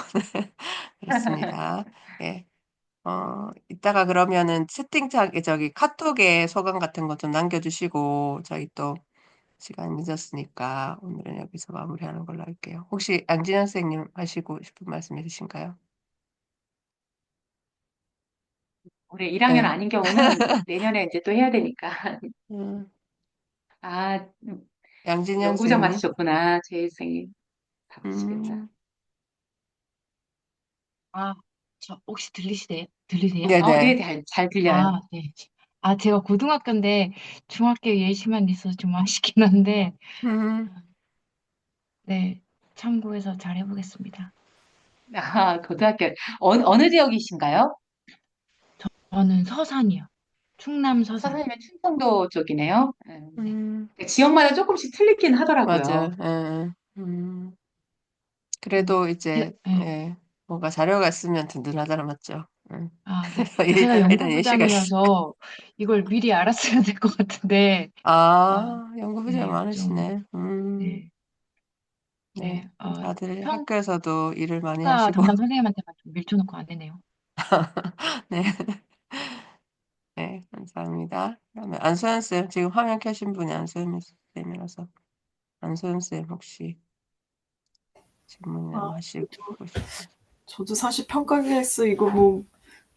그렇습니다. 예. 이따가 그러면은 채팅창에 저기 카톡에 소감 같은 거 좀 남겨주시고 저희 또 시간 늦었으니까 오늘은 여기서 마무리하는 걸로 할게요. 혹시 양진현 선생님 하시고 싶은 말씀 있으신가요? 올해 1학년 네. 아닌 경우는 내년에 이제 또 해야 되니까. 음, 아, 양진현 연구정 선생님. 마치셨구나. 제 선생님. 바쁘시겠다. 음, 아, 저 혹시 들리세요? 네, 네네. 잘 들려요. 아, 네. 아, 제가 고등학교인데 중학교 예시만 있어서 좀 아쉽긴 한데, 음, 아, 네, 참고해서 잘 해보겠습니다. 아, 고등학교, 어느 지역이신가요? 저는 서산이요. 충남 서산. 서산이면 충청도 쪽이네요. 음, 네. 지역마다 조금씩 틀리긴 하더라고요. 맞아요. 음, 그래도 이제, 네. 예, 뭔가 자료가 있으면 든든하다는 맞죠. 아, 네. 제가 일단 예시가 있으니까. 연구부장이라서 이걸 미리 알았어야 될 것 같은데, 아, 아, 연구 부장 네, 좀, 많으시네. 네, 네. 네, 다들 학교에서도 일을 많이 평가 하시고. 담당 선생님한테만 좀 밀쳐놓고 안 되네요. 네. 네, 감사합니다. 그다음에 안소연 쌤, 지금 화면 켜신 분이 안소연 쌤이라서 안소연 쌤 혹시 질문이나 아, 뭐 하시고 싶으세요? 저도 사실 평가 계획서 이거 뭐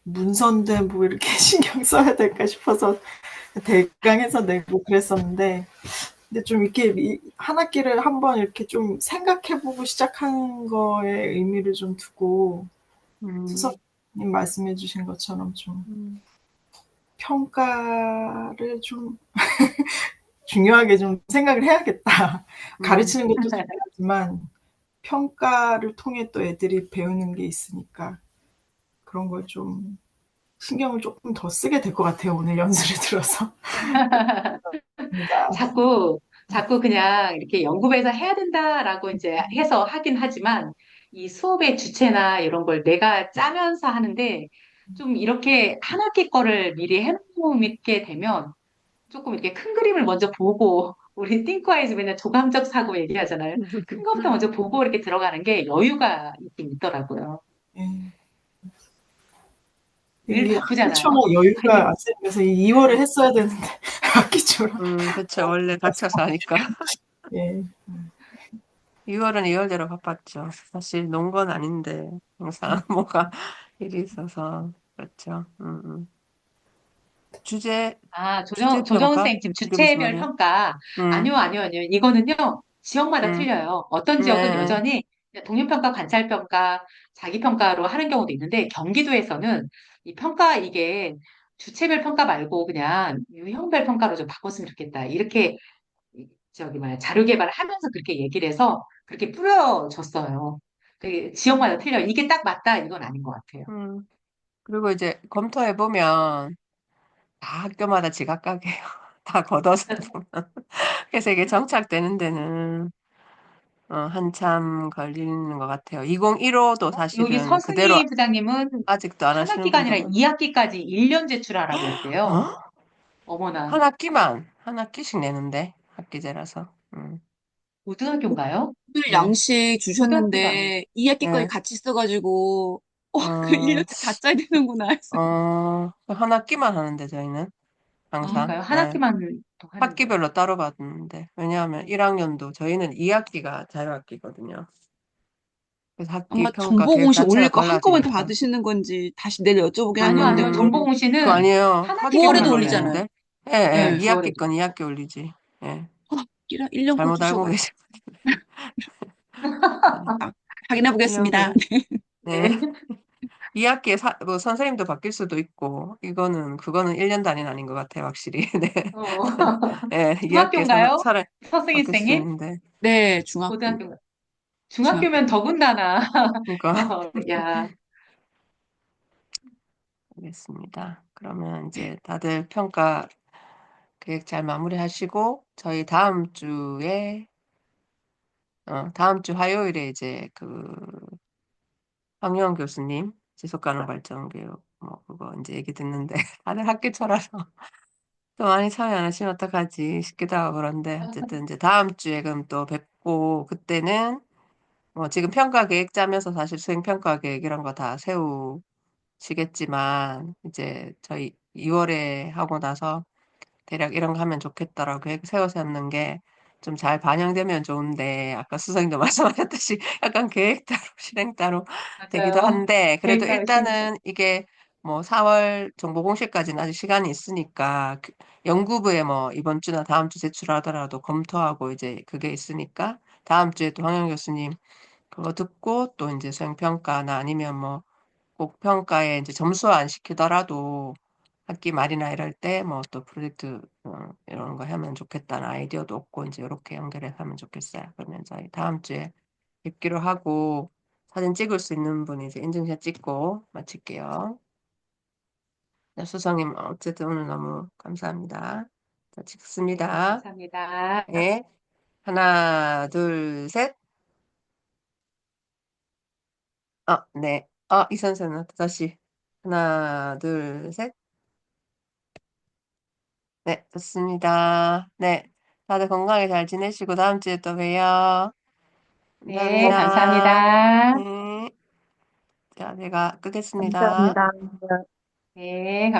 문서인데 뭐 이렇게 신경 써야 될까 싶어서 대강해서 내고 그랬었는데, 근데 좀 이렇게 한 학기를 한번 이렇게 좀 생각해보고 시작한 거에 의미를 좀 두고 음, 수석님 말씀해주신 것처럼 좀 음, 평가를 좀 중요하게 좀 생각을 해야겠다. 음, 가르치는 것도 중요하지만 평가를 통해 또 애들이 배우는 게 있으니까 그런 걸 좀 신경을 조금 더 쓰게 될 것 같아요. 오늘 연수를 들어서. 감사합니다. 자꾸 그냥 이렇게 연구부에서 해야 된다라고 이제 해서 하긴 하지만 이 수업의 주체나 이런 걸 내가 짜면서 하는데 좀 이렇게 한 학기 거를 미리 해놓게 되면 조금 이렇게 큰 그림을 먼저 보고 우리 띵크와이즈 맨날 조감적 사고 얘기하잖아요. 큰 거부터 먼저 보고 이렇게 들어가는 게 여유가 있긴 있더라고요. 예. 늘 이 학기 초에 바쁘잖아요. 여유가 안 생겨서 2월에 했어야 되는데 학기 초라. 그쵸. 원래 갇혀서 하니까. 예. 2월은 2월대로 바빴죠. 사실 논 건 아닌데 항상 뭐가 일이 있어서 그렇죠. 주제 아, 주제 조정은 평가 쌤 지금 지금 무슨 주체별 말이에요? 평가. 음, 아니요. 이거는요, 지역마다 음, 틀려요. 어떤 지역은 네, 여전히 동료평가, 관찰평가, 자기평가로 하는 경우도 있는데, 경기도에서는 이 평가, 이게 주체별 평가 말고 그냥 유형별 평가로 좀 바꿨으면 좋겠다. 이렇게 저기 뭐야 자료 개발을 하면서 그렇게 얘기를 해서 그렇게 뿌려졌어요. 그 지역마다 틀려. 이게 딱 맞다 이건 아닌 것 같아요. 음. 그리고 이제 검토해보면 다 학교마다 지각각이에요. 다 걷어서 보면. 그래서 이게 정착되는 데는 한참 걸리는 것 같아요. 2015도 여기 사실은 그대로 서승희 부장님은 아직도 안 한 하시는 학기가 분도 아니라 많아요. 2학기까지 1년 제출하라고 했대요. 어? 어머나, 한 학기씩 내는데 학기제라서. 고등학교인가요? 오늘 네, 양식 고등학교가 아니에요. 주셨는데 2학기까지 네. 같이 써가지고 그 어, 1년치 다 짜야 되는구나 해서 한 학기만 하는데 저희는 항상. 그러니까요. 한 네. 학기만 또 하는데. 학기별로 따로 받는데 왜냐하면 1학년도 저희는 2학기가 자유학기거든요. 그래서 학기 아마 평가 정보 계획 공시 자체가 올릴 거 한꺼번에 다 달라지니까. 받으시는 건지 다시 내일 여쭤보긴 아니요. 하는데 정보공시는 그거 아니에요. 한 학기별로 구월에도 학기별로 올려요. 올리잖아요. 내는데. 예, 예. 예. 2학기 9월에도. 건 2학기 올리지. 예. 1년 거 잘못 알고 주셔가지고 계시. 아, 확인해 1년 거. 보겠습니다. 네. 네. 2학기에 뭐 선생님도 바뀔 수도 있고, 그거는 1년 단위는 아닌 것 같아요, 확실히. 네. 어. 예, 2학기에 중학교인가요? 사람 서승희 바뀔 수 선생님? 있는데. 네, 중학교. 고등학교인가? 중학교. 중학교면 더군다나. 그러니까, 야, 알겠습니다. 그러면 이제 다들 평가 계획 잘 마무리하시고, 저희 다음 주 화요일에 이제 황유원 교수님 지속가능 발전 교육, 그거 이제 얘기 듣는데, 다들 학기초라서 또 많이 참여 안 하시면 어떡하지 싶기도 하고 그런데, 어쨌든 이제 다음 주에 그럼 또 뵙고, 그때는 지금 평가 계획 짜면서 사실 수행 평가 계획 이런 거 다 세우시겠지만, 이제 저희 2월에 하고 나서 대략 이런 거 하면 좋겠다라고 계획 세워서 하는 게 좀 잘 반영되면 좋은데, 아까 수석님도 말씀하셨듯이 약간 계획 따로, 실행 따로 되기도 맞아요. 한데, 그래도 계획 따로 실행 따로. 일단은 이게 4월 정보 공시까지는 아직 시간이 있으니까, 연구부에 이번 주나 다음 주 제출하더라도 검토하고 이제 그게 있으니까, 다음 주에 또 황영 교수님 그거 듣고 또 이제 수행평가나 아니면 꼭 평가에 이제 점수 안 시키더라도 학기 말이나 이럴 때 또 프로젝트 이런 거 하면 좋겠다는 아이디어도 얻고 이제 이렇게 연결해서 하면 좋겠어요. 그러면 저희 다음 주에 뵙기로 하고 사진 찍을 수 있는 분이 이제 인증샷 찍고 마칠게요. 네, 수성님 어쨌든 오늘 너무 감사합니다. 자, 네, 찍습니다. 감사합니다. 네, 하나, 둘, 셋. 네. 이 선생님 다시 하나, 둘, 셋. 네, 좋습니다. 네, 다들 건강하게 잘 지내시고 다음 주에 또 봬요. 네, 감사합니다. 감사합니다. 네, 자, 제가 끄겠습니다. 감사합니다. 네, 감사합니다.